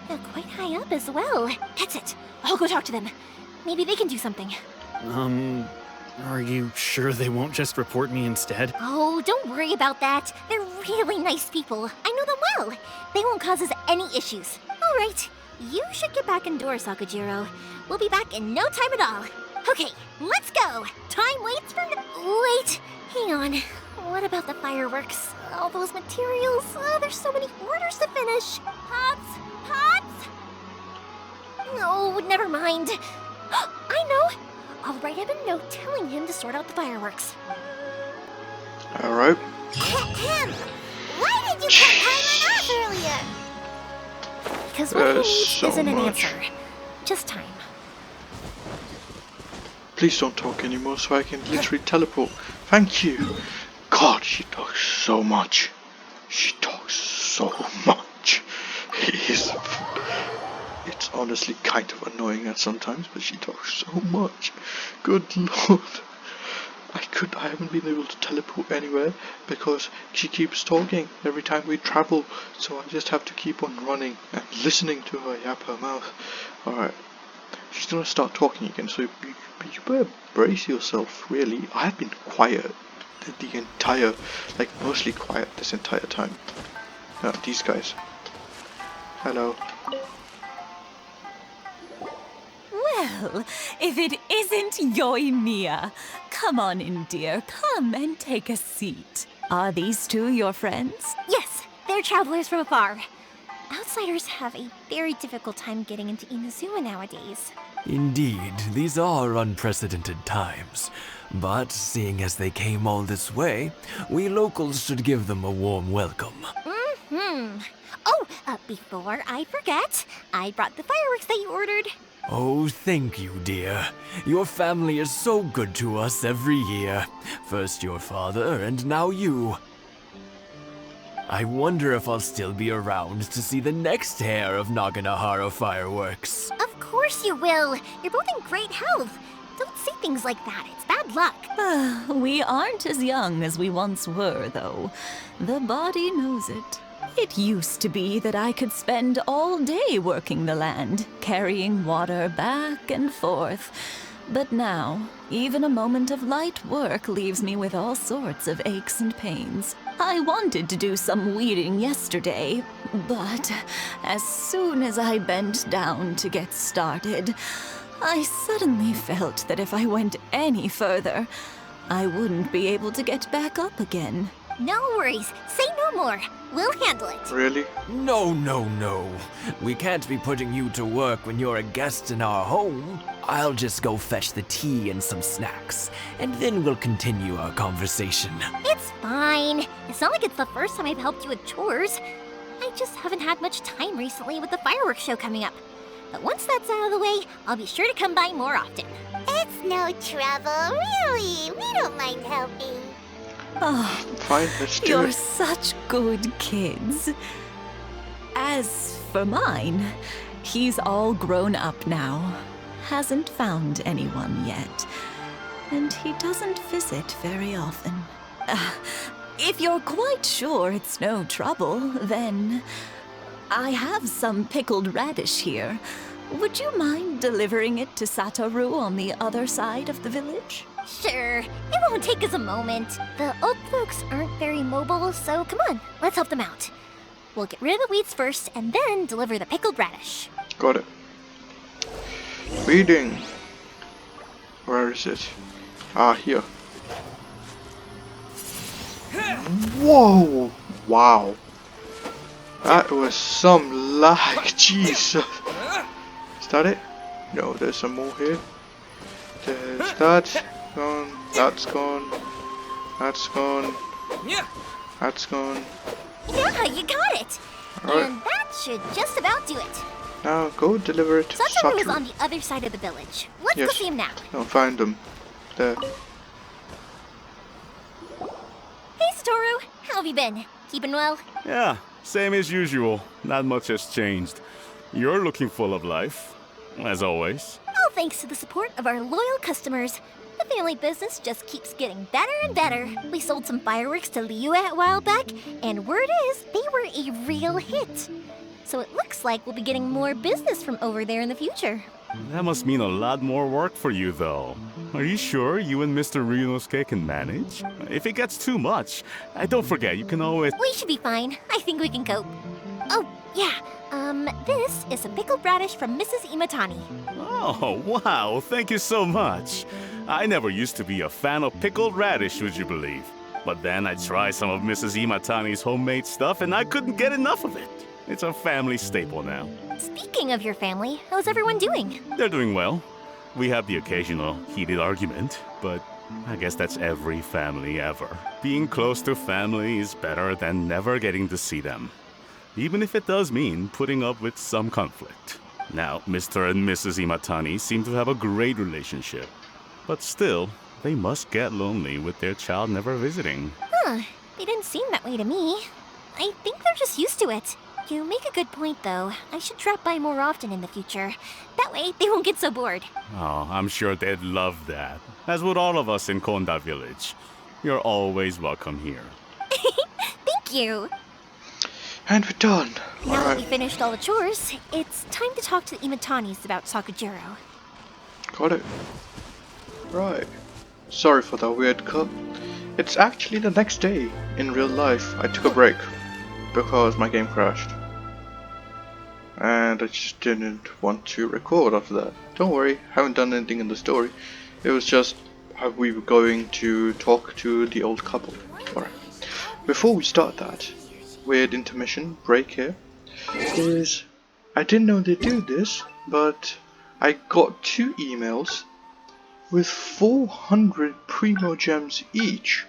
Yeah, quite high up as well. That's it. I'll go talk to them. Maybe they can do something. Are you sure they won't just report me instead? Oh, don't worry about that. They're really nice people. I know them well. They won't cause us any issues. All right, you should get back indoors, Sakujiro. We'll be back in no time at all. Okay, let's go. Time waits for Wait, hang on. What about the fireworks? All those materials? Oh, there's so many orders to finish. Pops! Pops! No, never mind. I know. I'll write him a note telling him to sort out the fireworks. Alright. Why did you cut Paimon off earlier? Because what he There's needs so isn't an much. answer. Just time. Please don't talk anymore so I can literally teleport. Thank you. God, she talks so much. She talks so much. It's honestly kind of annoying at sometimes, but she talks so much. Good lord. I haven't been able to teleport anywhere because she keeps talking every time we travel, so I just have to keep on running and listening to her yap her mouth. Alright. She's gonna start talking again, so you better brace yourself, really. I have been quiet the entire, like mostly quiet this entire time. These guys. Hello. Well, if it isn't Yoimiya. Come on in, dear. Come and take a seat. Are these two your friends? Yes, they're travelers from afar. Outsiders have a very difficult time getting into Inazuma nowadays. Indeed, these are unprecedented times. But seeing as they came all this way, we locals should give them a warm welcome. Oh, before I forget, I brought the fireworks that you ordered. Oh, thank you, dear. Your family is so good to us every year. First your father, and now you. I wonder if I'll still be around to see the next heir of Naganohara fireworks. Of course you will. You're both in great health. Don't say things like that. It's bad luck. We aren't as young as we once were, though. The body knows it. It used to be that I could spend all day working the land, carrying water back and forth. But now, even a moment of light work leaves me with all sorts of aches and pains. I wanted to do some weeding yesterday, but as soon as I bent down to get started, I suddenly felt that if I went any further, I wouldn't be able to get back up again. No worries. Say no more. We'll handle it. Really? No, no, no. We can't be putting you to work when you're a guest in our home. I'll just go fetch the tea and some snacks, and then we'll continue our conversation. It's fine. It's not like it's the first time I've helped you with chores. I just haven't had much time recently with the fireworks show coming up. But once that's out of the way, I'll be sure to come by more often. It's no trouble, really. We don't mind helping. Oh, Fine, let's do you're it. such good kids. As for mine, he's all grown up now. Hasn't found anyone yet. And he doesn't visit very often. If you're quite sure it's no trouble, then I have some pickled radish here. Would you mind delivering it to Satoru on the other side of the village? Sure. It won't take us a moment. The old folks aren't very mobile, so come on, let's help them out. We'll get rid of the weeds first and then deliver the pickled radish. Got it. Reading. Where is it? Ah, here. Whoa! Wow. That was some lag. Jesus. Is that it? No, there's some more here. There's that. Gone. That's gone. That's gone. That's gone. Yeah, you got it. Alright. And that should just about do it. Now go deliver it to Satoru is Satoru. on the other side of the village. Let's go Yes. see him now. I'll find them. There. Hey, Satoru. How have you been? Keeping well? Yeah, same as usual. Not much has changed. You're looking full of life, as always. All thanks to the support of our loyal customers. The family business just keeps getting better and better. We sold some fireworks to Liyue a while back, and word is they were a real hit. So it looks like we'll be getting more business from over there in the future. That must mean a lot more work for you, though. Are you sure you and Mr. Ryunosuke can manage? If it gets too much, don't forget, you can always... We should be fine. I think we can cope. Oh, yeah. This is a pickled radish from Mrs. Imatani. Oh, wow, thank you so much. I never used to be a fan of pickled radish, would you believe? But then I tried some of Mrs. Imatani's homemade stuff and I couldn't get enough of it. It's a family staple now. Speaking of your family, how's everyone doing? They're doing well. We have the occasional heated argument, but I guess that's every family ever. Being close to family is better than never getting to see them, even if it does mean putting up with some conflict. Now, Mr. and Mrs. Imatani seem to have a great relationship, but still, they must get lonely with their child never visiting. Huh, they didn't seem that way to me. I think they're just used to it. You make a good point, though. I should drop by more often in the future. That way, they won't get so bored. Oh, I'm sure they'd love that, as would all of us in Konda Village. You're always welcome here. Thank you. And we're done. Now that we Alright, finished all the chores, it's time to talk to the Imatanis about Sakujiro. got it. Right. Sorry for that weird cut. It's actually the next day. In real life, I took a break because my game crashed. and I just didn't want to record after that. Don't worry, haven't done anything in the story. It was just how we were going to talk to the old couple. Alright. Before we start that weird intermission break here, is I didn't know they do this, but I got 2 emails with 400 Primo Gems each,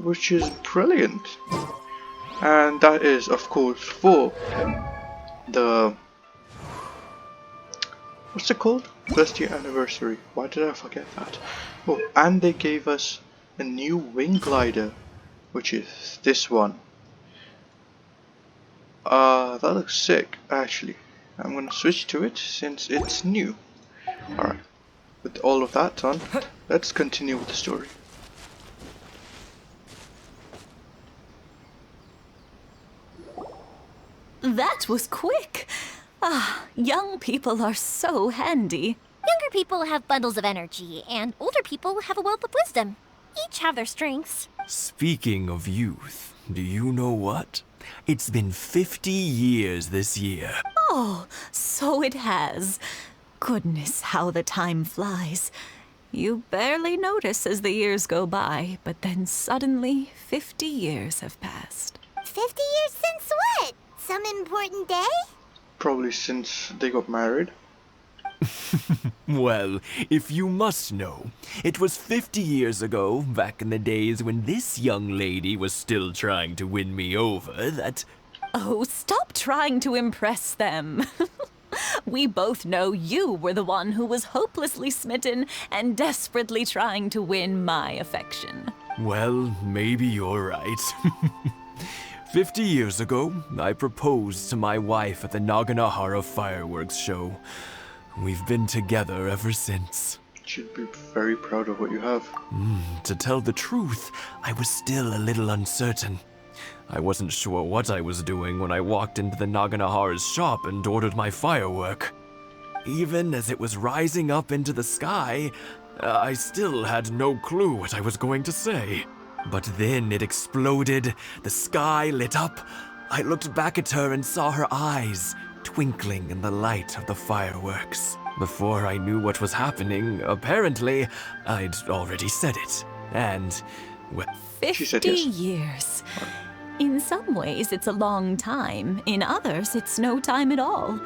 which is brilliant. And that is, of course, for the... what's it called? First year anniversary. Why did I forget that? Oh, and they gave us a new wing glider, which is this one. That looks sick, actually. I'm gonna switch to it since it's new. Alright, with all of that done, let's continue with the story. That was quick. Ah, young people are so handy. Younger people have bundles of energy, and older people have a wealth of wisdom. Each have their strengths. Speaking of youth, do you know what? It's been 50 years this year. Oh, so it has. Goodness, how the time flies. You barely notice as the years go by, but then suddenly 50 years have passed. 50 years since what? Some important day? Probably since they got married. Well, if you must know, it was 50 years ago, back in the days when this young lady was still trying to win me over, that... Oh, stop trying to impress them. We both know you were the one who was hopelessly smitten and desperately trying to win my affection. Well, maybe you're right. 50 years ago, I proposed to my wife at the Naganohara fireworks show. We've been together ever since. Should be very proud of what you have. To tell the truth, I was still a little uncertain. I wasn't sure what I was doing when I walked into the Naganohara's shop and ordered my firework. Even as it was rising up into the sky, I still had no clue what I was going to say. But then it exploded, the sky lit up. I looked back at her and saw her eyes twinkling in the light of the fireworks. Before I knew what was happening, apparently, I'd already said it. And, well... 50 years. In some ways, it's a long time. In others, it's no time at all.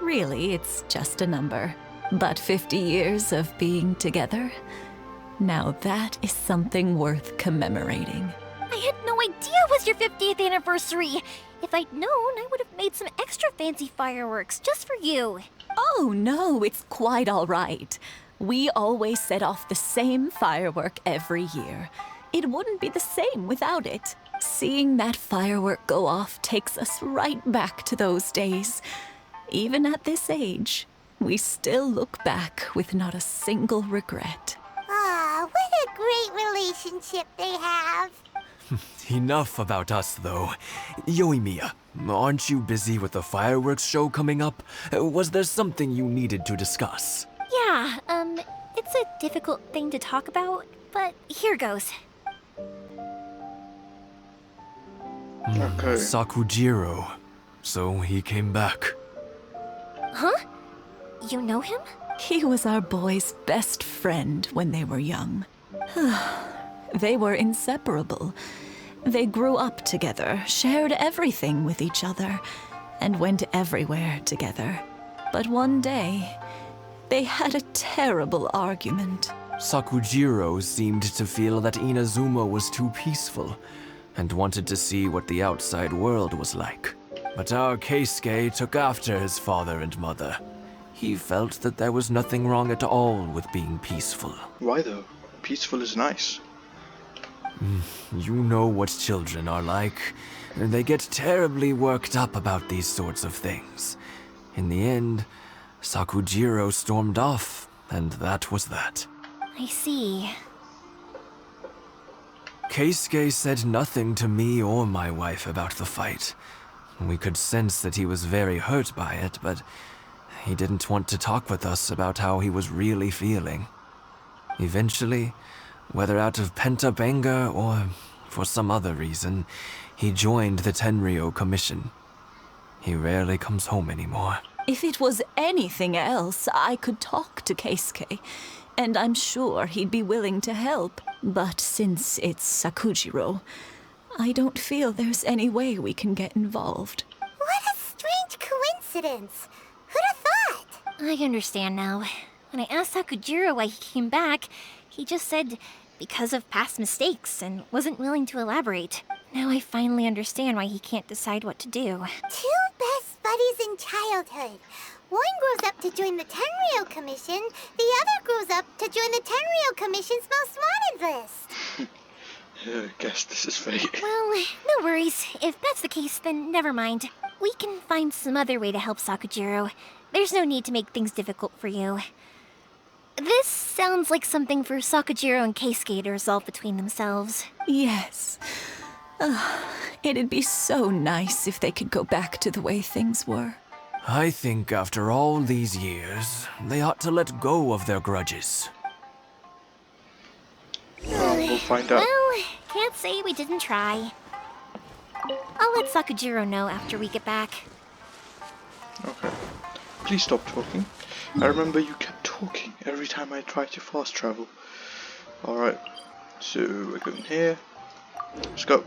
Really, it's just a number. But 50 years of being together? Now that is something worth commemorating. I had no idea it was your 50th anniversary. If I'd known, I would have made some extra fancy fireworks just for you. Oh no, it's quite all right. We always set off the same firework every year. It wouldn't be the same without it. Seeing that firework go off takes us right back to those days. Even at this age, we still look back with not a single regret. Ah, what a great relationship they have. Enough about us, though. Yoimiya, aren't you busy with the fireworks show coming up? Was there something you needed to discuss? Yeah, it's a difficult thing to talk about, but here goes. Okay. Sakujiro. So he came back. Huh? You know him? He was our boys' best friend when they were young. They were inseparable. They grew up together, shared everything with each other, and went everywhere together. But one day, they had a terrible argument. Sakujiro seemed to feel that Inazuma was too peaceful, and wanted to see what the outside world was like. But our Keisuke took after his father and mother. He felt that there was nothing wrong at all with being peaceful. Why though? Peaceful is nice. You know what children are like. They get terribly worked up about these sorts of things. In the end, Sakujiro stormed off, and that was that. I see. Keisuke said nothing to me or my wife about the fight. We could sense that he was very hurt by it, but he didn't want to talk with us about how he was really feeling. Eventually, whether out of pent-up anger or for some other reason, he joined the Tenryo Commission. He rarely comes home anymore. If it was anything else, I could talk to Keisuke, and I'm sure he'd be willing to help. But since it's Sakujiro, I don't feel there's any way we can get involved. What a strange coincidence. Who'd have thought? I understand now. When I asked Sakujiro why he came back, he just said because of past mistakes and wasn't willing to elaborate. Now I finally understand why he can't decide what to do. Two best buddies in childhood. One grows up to join the Tenryou Commission, the other grows up to join the Tenryou Commission's most wanted list. I guess this is fate. Well, no worries. If that's the case, then never mind. We can find some other way to help Sakujiro. There's no need to make things difficult for you. This sounds like something for Sakujiro and Keisuke to resolve between themselves. Yes. It'd be so nice if they could go back to the way things were. I think after all these years, they ought to let go of their grudges. We'll find out. Well, can't say we didn't try. I'll let Sakujiro know after we get back. Okay. Please stop talking. I remember you kept talking every time I tried to fast travel. Alright. So, we're going here. Let's go.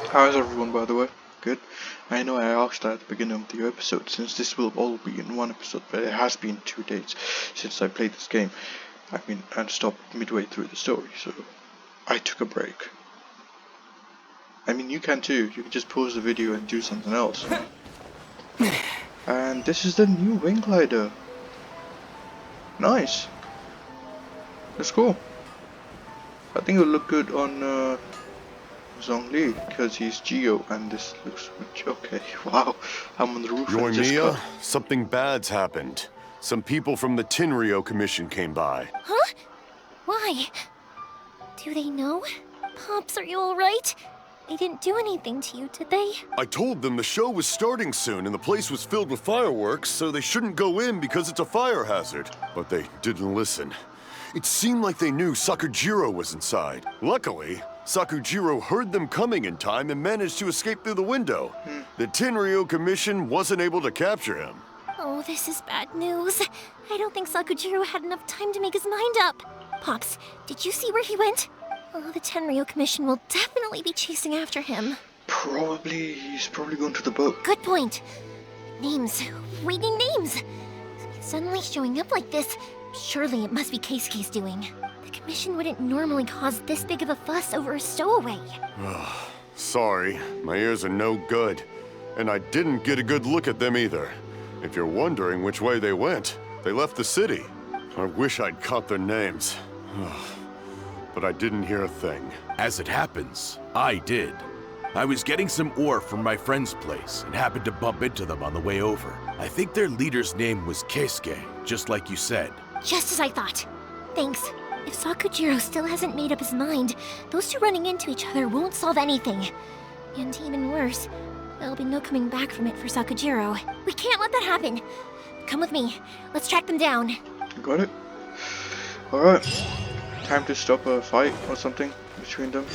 How's everyone, by the way? Good. I know I asked that at the beginning of the episode, since this will all be in one episode, but it has been 2 days since I played this game. I mean, and stopped midway through the story, so I took a break. I mean, you can too. You can just pause the video and do something else. And this is the new wing glider. Nice. That's cool. I think it'll look good on Zhongli, because he's Geo, and this looks okay. Wow, I'm on the roof. Yoimiya, something bad's happened. Some people from the Tenryou Commission came by. Huh? Why? Do they know? Pops, are you alright? They didn't do anything to you, did they? I told them the show was starting soon and the place was filled with fireworks, so they shouldn't go in because it's a fire hazard. But they didn't listen. It seemed like they knew Sakujiro was inside. Luckily, Sakujiro heard them coming in time and managed to escape through the window. The Tenryou Commission wasn't able to capture him. Oh, this is bad news. I don't think Sakujiro had enough time to make his mind up. Pops, did you see where he went? Oh, the Tenryou Commission will definitely be chasing after him. He's probably going to the boat. Good point. Names. Reading names. Suddenly showing up like this, surely it must be Keisuke's doing. The Commission wouldn't normally cause this big of a fuss over a stowaway. Sorry, my ears are no good. And I didn't get a good look at them either. If you're wondering which way they went, they left the city. I wish I'd caught their names. But I didn't hear a thing. As it happens, I did. I was getting some ore from my friend's place and happened to bump into them on the way over. I think their leader's name was Keisuke, just like you said. Just as I thought. Thanks. If Sakujiro still hasn't made up his mind, those two running into each other won't solve anything. And even worse, there'll be no coming back from it for Sakujiro. We can't let that happen. Come with me. Let's track them down. Got it. Alright. Time to stop a fight or something between them.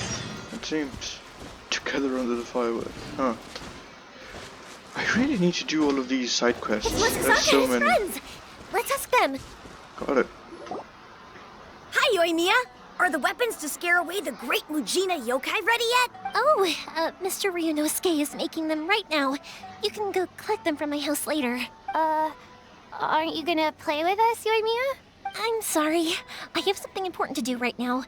It seems. Together under the firework. Huh. I really need to do all of these side quests. There's so many. Friends. Let's ask them. Got it. Hi, Yoimiya! Are the weapons to scare away the great Mujina yokai ready yet? Oh, Mr. Ryunosuke is making them right now. You can go collect them from my house later. Aren't you gonna play with us, Yoimiya? I'm sorry. I have something important to do right now.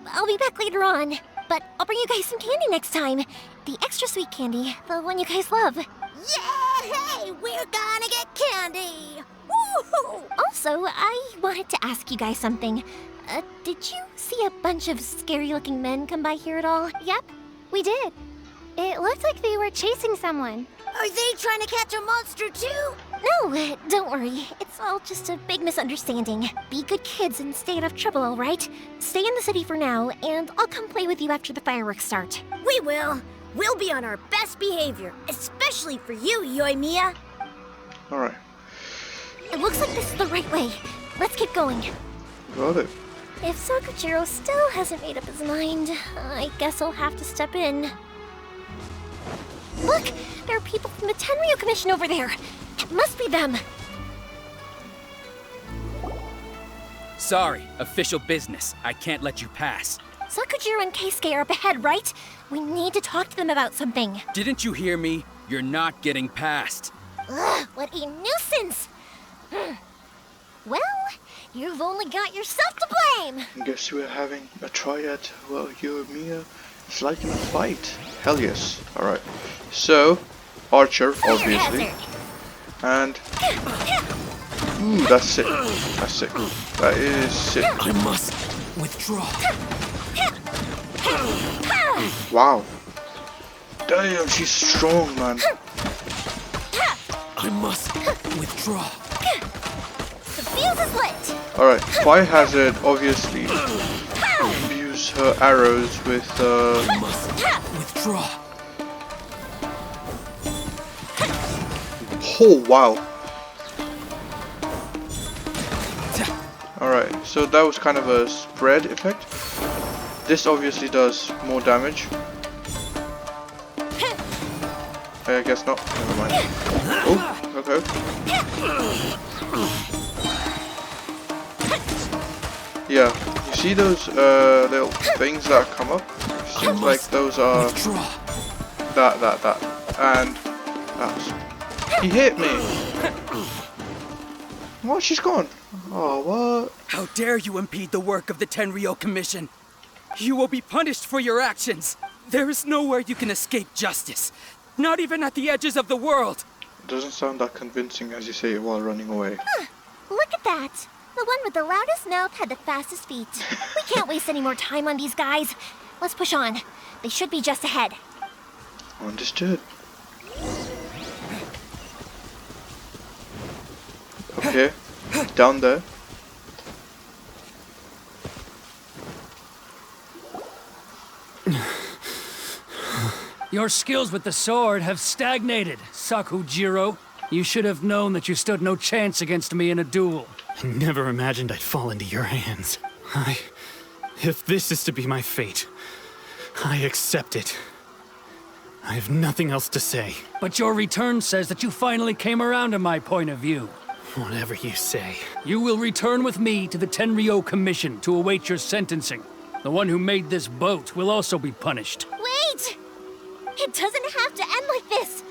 I'll be back later on. But I'll bring you guys some candy next time. The extra sweet candy, the one you guys love. Yay! We're gonna get candy! Woohoo! Also, I wanted to ask you guys something. Did you see a bunch of scary-looking men come by here at all? Yep, we did. It looked like they were chasing someone. Are they trying to catch a monster too? No, don't worry. It's all just a big misunderstanding. Be good kids and stay out of trouble, all right? Stay in the city for now, and I'll come play with you after the fireworks start. We will. We'll be on our best behavior, especially for you, Yoimiya. Alright. It looks like this is the right way. Let's keep going. Got it. If Sakujiro still hasn't made up his mind, I guess I'll have to step in. Look! There are people from the Tenryo Commission over there! It must be them! Sorry, official business. I can't let you pass. Sakujiro and Keisuke are up ahead, right? We need to talk to them about something. Didn't you hear me? You're not getting past. Ugh, what a nuisance! Well, you've only got yourself to blame! I guess we're having a triad. Well, Yoimiya is like in a fight. Hell yes. Alright. So, Archer, obviously. And... Ooh, that's sick. That's sick. That is sick. I must withdraw. Wow. Damn, she's strong, man. I must withdraw. The fuse is lit! Alright, Fire Hazard obviously imbues her arrows with I must withdraw. Oh wow. Alright, so that was kind of a spread effect. This obviously does more damage. I guess not. Never mind. Oh, okay. Yeah, you see those little things that come up? Seems like those are that and that. He hit me. What? She's gone. Oh, what? How dare you impede the work of the Tenryo Commission? You will be punished for your actions. There is nowhere you can escape justice. Not even at the edges of the world. Doesn't sound that convincing as you say it while running away. Huh, look at that. The one with the loudest mouth had the fastest feet. We can't waste any more time on these guys. Let's push on. They should be just ahead. Understood. Okay, down there. Your skills with the sword have stagnated, Sakujiro. You should have known that you stood no chance against me in a duel. I never imagined I'd fall into your hands. If this is to be my fate, I accept it. I have nothing else to say. But your return says that you finally came around to my point of view. Whatever you say. You will return with me to the Tenryo Commission to await your sentencing. The one who made this boat will also be punished. Wait! It doesn't have to end like this.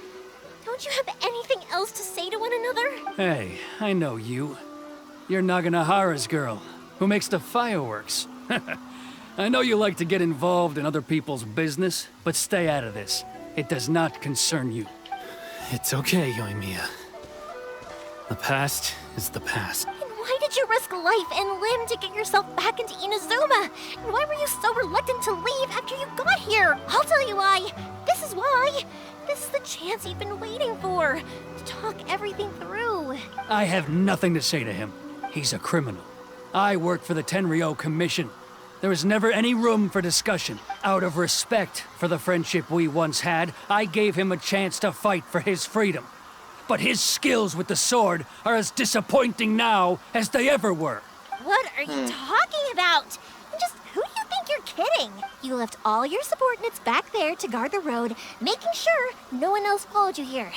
Don't you have anything else to say to one another? Hey, I know you. You're Naganohara's girl, who makes the fireworks. I know you like to get involved in other people's business, but stay out of this. It does not concern you. It's okay, Yoimiya. The past is the past. And why did you risk life and limb to get yourself back into Inazuma? And why were you so reluctant to leave after you got here? I'll tell you why. This is why. This is the chance you've been waiting for. To talk everything through. I have nothing to say to him. He's a criminal. I work for the Tenryo Commission. There is never any room for discussion. Out of respect for the friendship we once had, I gave him a chance to fight for his freedom. But his skills with the sword are as disappointing now as they ever were. What are you talking about? Just who do you think you're kidding? You left all your subordinates back there to guard the road, making sure no one else followed you here.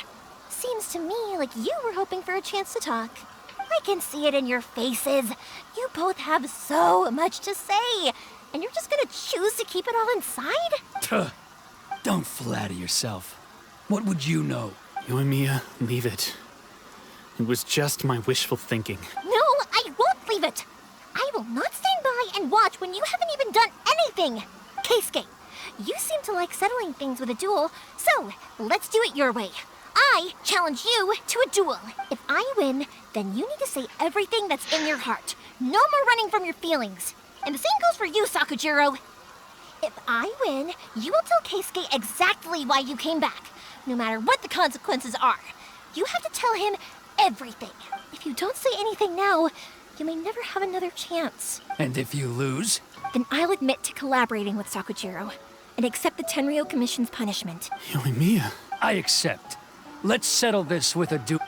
Seems to me like you were hoping for a chance to talk. I can see it in your faces. You both have so much to say, and you're just gonna choose to keep it all inside? Tuh. Don't flatter yourself. What would you know? Yoimiya, leave it. It was just my wishful thinking. No, I won't leave it. I will not stand by and watch when you haven't even done anything. Keisuke, you seem to like settling things with a duel, so let's do it your way. I challenge you to a duel. If I win, then you need to say everything that's in your heart. No more running from your feelings. And the same goes for you, Sakujiro. If I win, you will tell Keisuke exactly why you came back, no matter what the consequences are. You have to tell him everything. If you don't say anything now, you may never have another chance. And if you lose? Then I'll admit to collaborating with Sakujiro and accept the Tenryo Commission's punishment. Yoimiya. I accept. Let's settle this with a duel.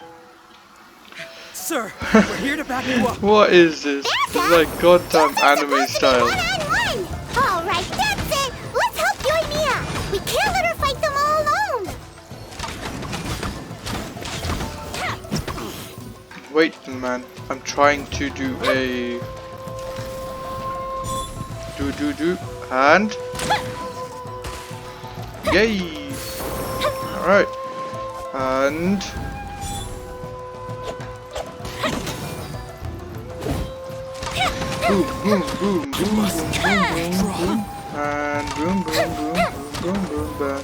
Sir, we're here to back you up. What is this? This is like goddamn anime style. All right, that's it. Let's help Yoimiya. We can't let her fight them all alone. Wait, man. I'm trying to do a... Do. And... Yay! Alright. And... Boom, boom, boom, boom, boom, boom, boom, boom. And boom, boom, boom, boom, boom, boom, boom.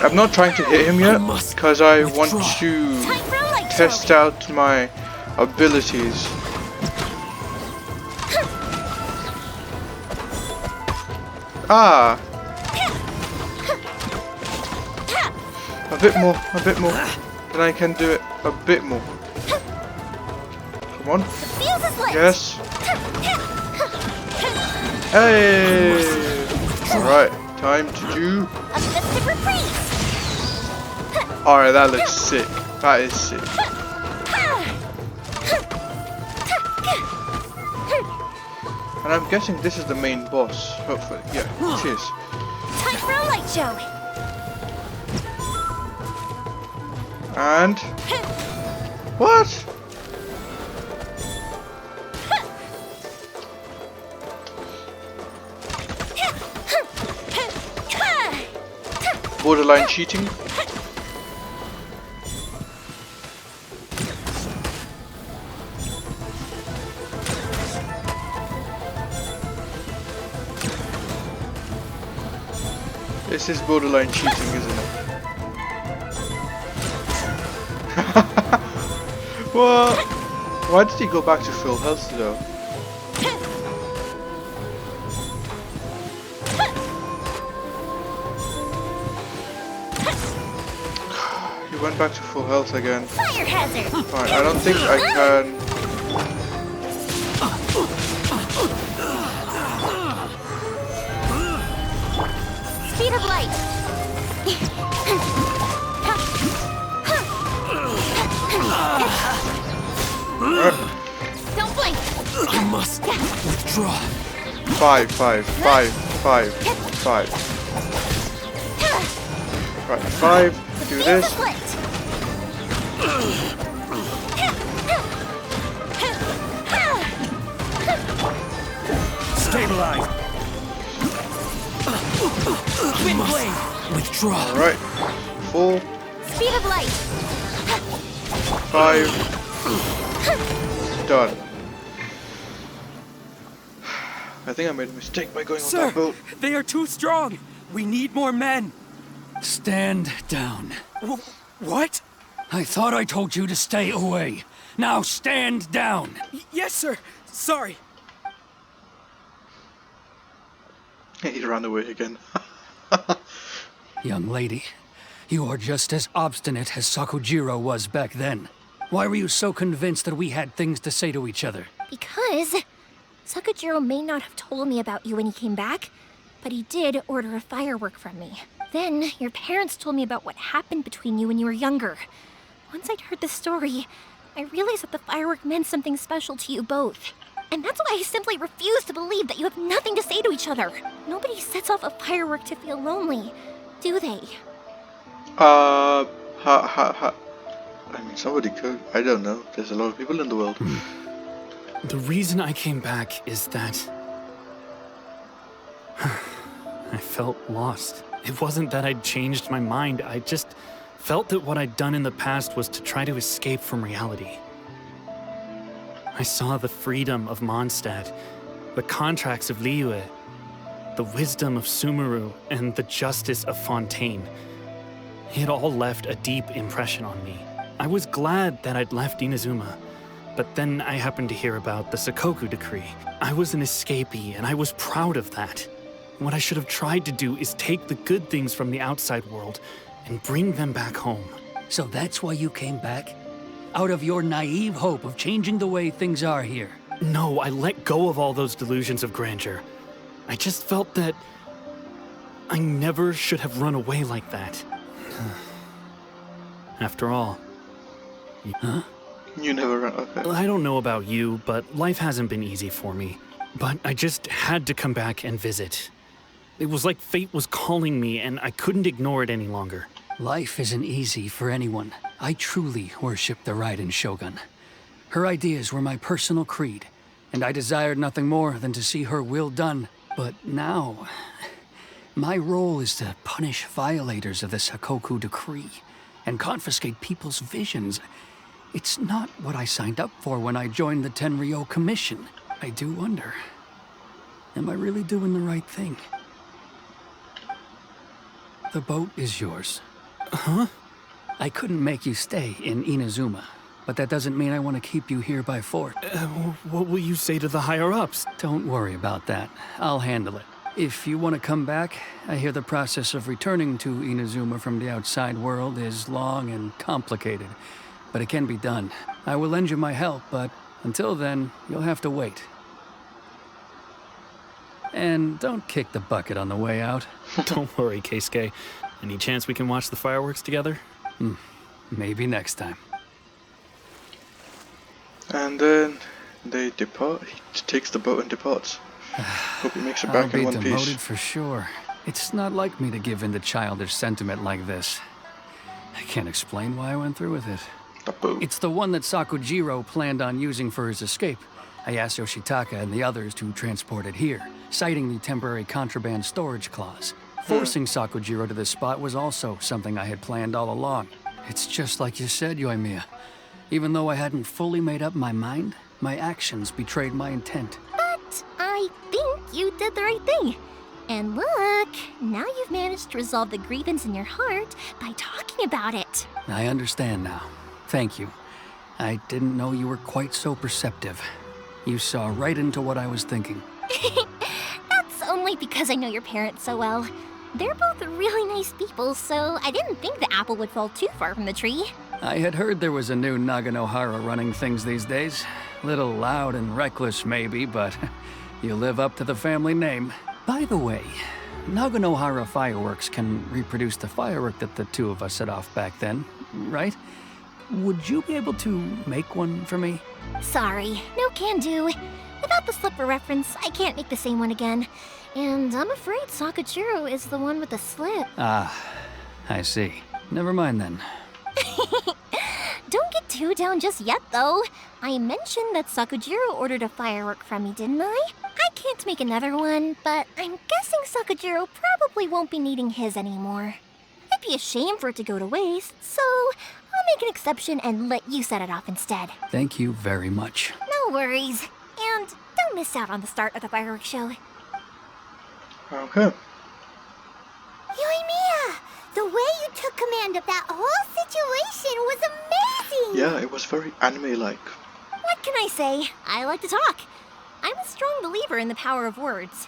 I'm not trying to hit him yet, because I want to test out my abilities. Ah! A bit more. Then I can do it a bit more. Come on. Yes. Hey! Alright, time to do... Alright, that looks sick. That is sick. And I'm guessing this is the main boss, hopefully. Yeah, it is. Time for a light show. And... What? Borderline cheating. This is borderline cheating, isn't it? What? Why did he go back to full health though? He went back to full health again. Fire hazard. Fine, I don't think I can. Speed of light. Don't blink. I must withdraw. 5. Right, 5. Do this. Stabilize. Wind blade. Withdraw. Alright. 4. Speed of light. 5. Done. I think I made a mistake by going on that boat. They are too strong. We need more men. Stand down. What? I thought I told you to stay away. Now stand down. Yes, sir. Sorry. He ran away again. Young lady, you are just as obstinate as Sakujiro was back then. Why were you so convinced that we had things to say to each other? Because Sakujiro may not have told me about you when he came back, but he did order a firework from me. Then your parents told me about what happened between you when you were younger. Once I'd heard the story, I realized that the firework meant something special to you both. And that's why I simply refuse to believe that you have nothing to say to each other. Nobody sets off a firework to feel lonely, do they? I mean, somebody could. I don't know. There's a lot of people in the world. The reason I came back is that... I felt lost. It wasn't that I'd changed my mind. I just felt that what I'd done in the past was to try to escape from reality. I saw the freedom of Mondstadt, the contracts of Liyue, the wisdom of Sumeru, and the justice of Fontaine. It all left a deep impression on me. I was glad that I'd left Inazuma, but then I happened to hear about the Sakoku decree. I was an escapee, and I was proud of that. What I should have tried to do is take the good things from the outside world and bring them back home. So that's why you came back? Out of your naive hope of changing the way things are here? No, I let go of all those delusions of grandeur. I just felt that I never should have run away like that. After all... Huh? You never ran. Okay. I don't know about you, but life hasn't been easy for me. But I just had to come back and visit. It was like fate was calling me, and I couldn't ignore it any longer. Life isn't easy for anyone. I truly worship the Raiden Shogun. Her ideas were my personal creed, and I desired nothing more than to see her will done. But now, my role is to punish violators of the Sakoku decree and confiscate people's visions. It's not what I signed up for when I joined the Tenryo Commission. I do wonder, am I really doing the right thing? The boat is yours. Huh? I couldn't make you stay in Inazuma, but that doesn't mean I want to keep you here by force. What will you say to the higher-ups? Don't worry about that. I'll handle it. If you want to come back, I hear the process of returning to Inazuma from the outside world is long and complicated, but it can be done. I will lend you my help, but until then, you'll have to wait. And don't kick the bucket on the way out. Don't worry, Keisuke. Any chance we can watch the fireworks together? Maybe next time. And then they depart. He takes the boat and departs. Hope he makes it back in one I'll be demoted piece. for sure. It's not like me to give in to childish sentiment like this. I can't explain why I went through with it. The boat. It's the one that Sakujiro planned on using for his escape. I asked Yoshitaka and the others to transport it here, citing the temporary contraband storage clause. Forcing Sakujiro to this spot was also something I had planned all along. It's just like you said, Yoimiya. Even though I hadn't fully made up my mind, my actions betrayed my intent. But I think you did the right thing. And look, now you've managed to resolve the grievance in your heart by talking about it. I understand now. Thank you. I didn't know you were quite so perceptive. You saw right into what I was thinking. That's only because I know your parents so well. They're both really nice people, so I didn't think the apple would fall too far from the tree. I had heard there was a new Naganohara running things these days. Little loud and reckless, maybe, but you live up to the family name. By the way, Naganohara Fireworks can reproduce the firework that the two of us set off back then, right? Would you be able to make one for me? Sorry, no can do. Without the slipper reference, I can't make the same one again. And I'm afraid Sakujiro is the one with the slip. Ah, I see. Never mind then. Don't get too down just yet, though. I mentioned that Sakujiro ordered a firework from me, didn't I? I can't make another one, but I'm guessing Sakujiro probably won't be needing his anymore. It'd be a shame for it to go to waste, so I'll make an exception and let you set it off instead. Thank you very much. No worries. And don't miss out on the start of the fireworks show. Okay. Yoimiya! The way you took command of that whole situation was amazing! Yeah, it was very anime-like. What can I say? I like to talk. I'm a strong believer in the power of words.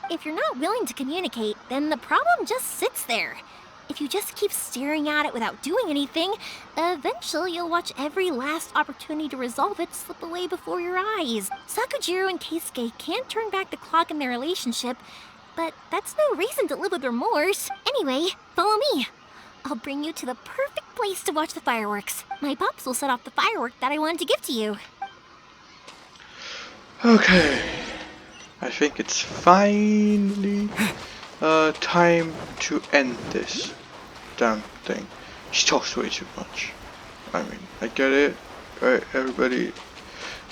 If you're not willing to communicate, then the problem just sits there. If you just keep staring at it without doing anything, eventually you'll watch every last opportunity to resolve it slip away before your eyes. Sakujiro and Keisuke can't turn back the clock in their relationship, but that's no reason to live with remorse. Anyway, follow me. I'll bring you to the perfect place to watch the fireworks. My pops will set off the firework that I wanted to give to you. Okay. I think it's finally time to end this damn thing. She talks way too much. I mean, I get it. Right? Everybody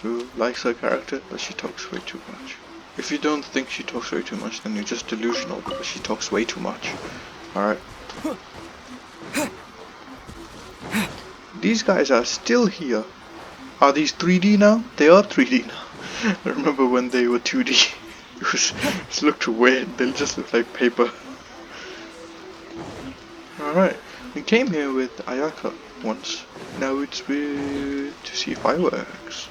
who likes her character, but she talks way too much. If you don't think she talks way too much, then you're just delusional because she talks way too much. Alright. These guys are still here. Are these 3D now? They are 3D now. I remember when they were 2D. It looked weird. They just looked like paper. Alright. We came here with Ayaka once. Now it's to see fireworks.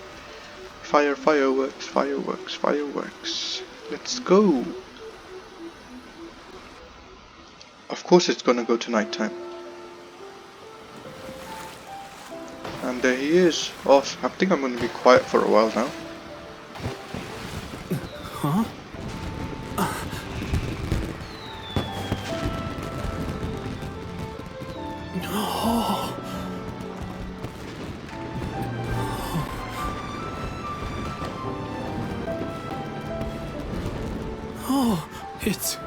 Fireworks, fireworks, fireworks. Let's go. Of course it's gonna go to nighttime. And there he is. Awesome. I think I'm gonna be quiet for a while now. Huh? No. Oh, it's...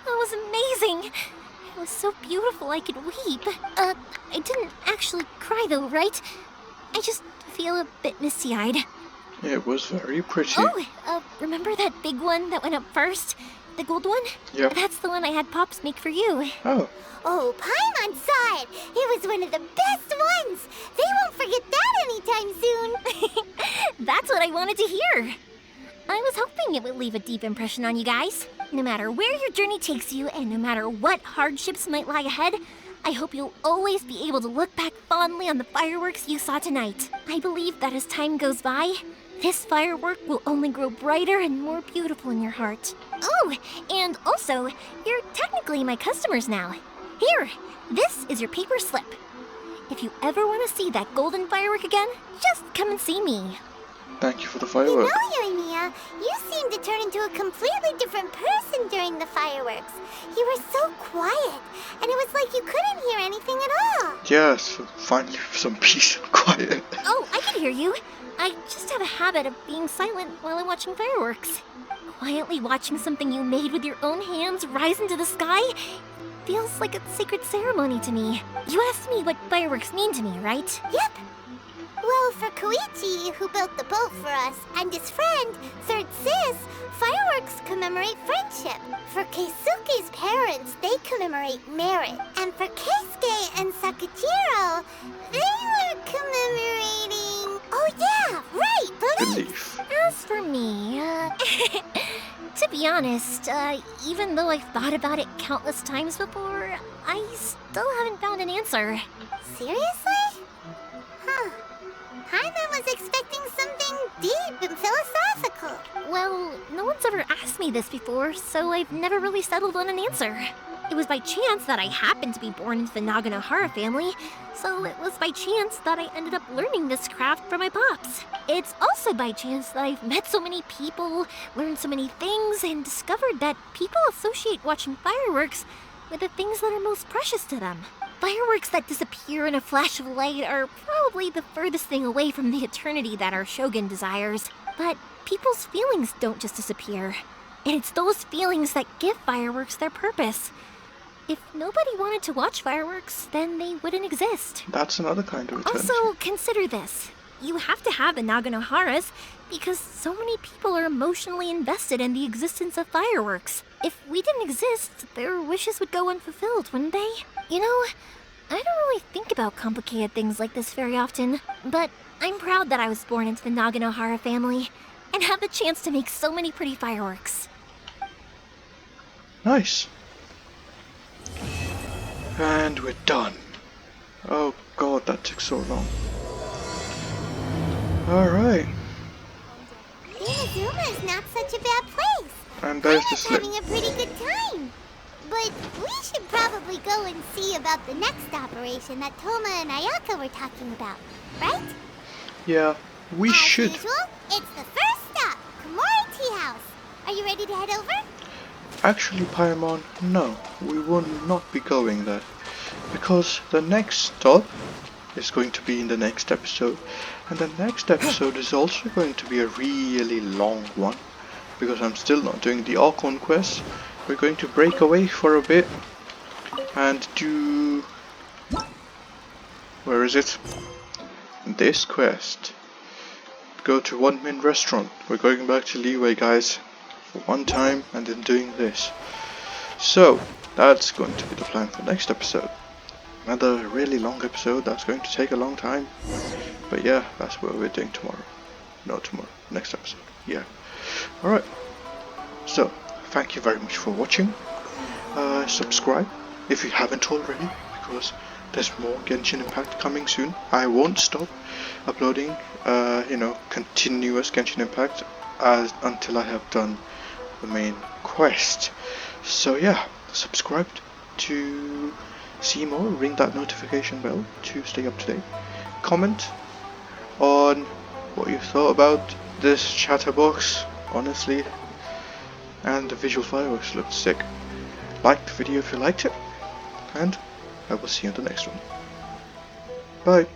That was amazing. It was so beautiful I could weep. I didn't actually cry though, right? I just feel a bit misty-eyed. It was very pretty. Oh, remember that big one that went up first? The gold one? Yeah. That's the one I had Pops make for you. Oh. Oh, Paimon saw it! It was one of the best ones! They won't forget that anytime soon! That's what I wanted to hear. I was hoping it would leave a deep impression on you guys. No matter where your journey takes you, and no matter what hardships might lie ahead, I hope you'll always be able to look back fondly on the fireworks you saw tonight. I believe that as time goes by, this firework will only grow brighter and more beautiful in your heart. Oh, and also, you're technically my customers now. Here, this is your paper slip. If you ever want to see that golden firework again, just come and see me. Thank you for the You firework. know, Yoimiya, you seemed to turn into a completely different person during the fireworks. You were so quiet, and it was like you couldn't hear anything at all. Yes, finally some peace and quiet. Oh, I can hear you. I just have a habit of being silent while I'm watching fireworks. Quietly watching something you made with your own hands rise into the sky feels like a sacred ceremony to me. You asked me what fireworks mean to me, right? Yep. Well, for Koichi, who built the boat for us, and his friend, Third Sis, fireworks commemorate friendship. For Keisuke's parents, they commemorate merit. And for Keisuke and Sakajiro, they were commemorating... Oh yeah, right, belief. As for me, to be honest, even though I've thought about it countless times before, I still haven't found an answer. Seriously? Huh. Paimon was expecting something deep and philosophical. Well, no one's ever asked me this before, so I've never really settled on an answer. It was by chance that I happened to be born into the Naganohara family, so it was by chance that I ended up learning this craft from my pops. It's also by chance that I've met so many people, learned so many things, and discovered that people associate watching fireworks with the things that are most precious to them. Fireworks that disappear in a flash of light are probably the furthest thing away from the eternity that our shogun desires. But people's feelings don't just disappear. And it's those feelings that give fireworks their purpose. If nobody wanted to watch fireworks, then they wouldn't exist. That's another kind of eternity. Also, consider this. You have to have the Naganoharas because so many people are emotionally invested in the existence of fireworks. If we didn't exist, their wishes would go unfulfilled, wouldn't they? You know, I don't really think about complicated things like this very often, but I'm proud that I was born into the Naganohara family and have the chance to make so many pretty fireworks. Nice. And we're done. Oh god, that took so long. Alright. Inazuma is not such a bad place. And there's the Paimon slip. having a pretty good time. But we should probably go and see about the next operation that Toma and Ayaka were talking about, right? Yeah, we should. As usual, it's the first stop, Komori Tea House. Are you ready to head over? Actually, Paimon, no, we will not be going there. Because the next stop is going to be in the next episode. And the next episode is also going to be a really long one. Because I'm still not doing the Archon quest. We're going to break away for a bit and do... Where is it? This quest. Go to One Min Restaurant. We're going back to Leeway, guys, for one time and then doing this. So, that's going to be the plan for next episode. Another really long episode that's going to take a long time. But yeah, that's what we're doing tomorrow. No, tomorrow. Next episode. Yeah. Alright. So, thank you very much for watching. Subscribe if you haven't already, because there's more Genshin Impact coming soon. I won't stop uploading, continuous Genshin Impact until I have done the main quest. So yeah, subscribe to see more, ring that notification bell to stay up to date. Comment on what you thought about this chatterbox, honestly. And the visual fireworks looked sick. Like the video if you liked it, and I will see you in the next one. Bye!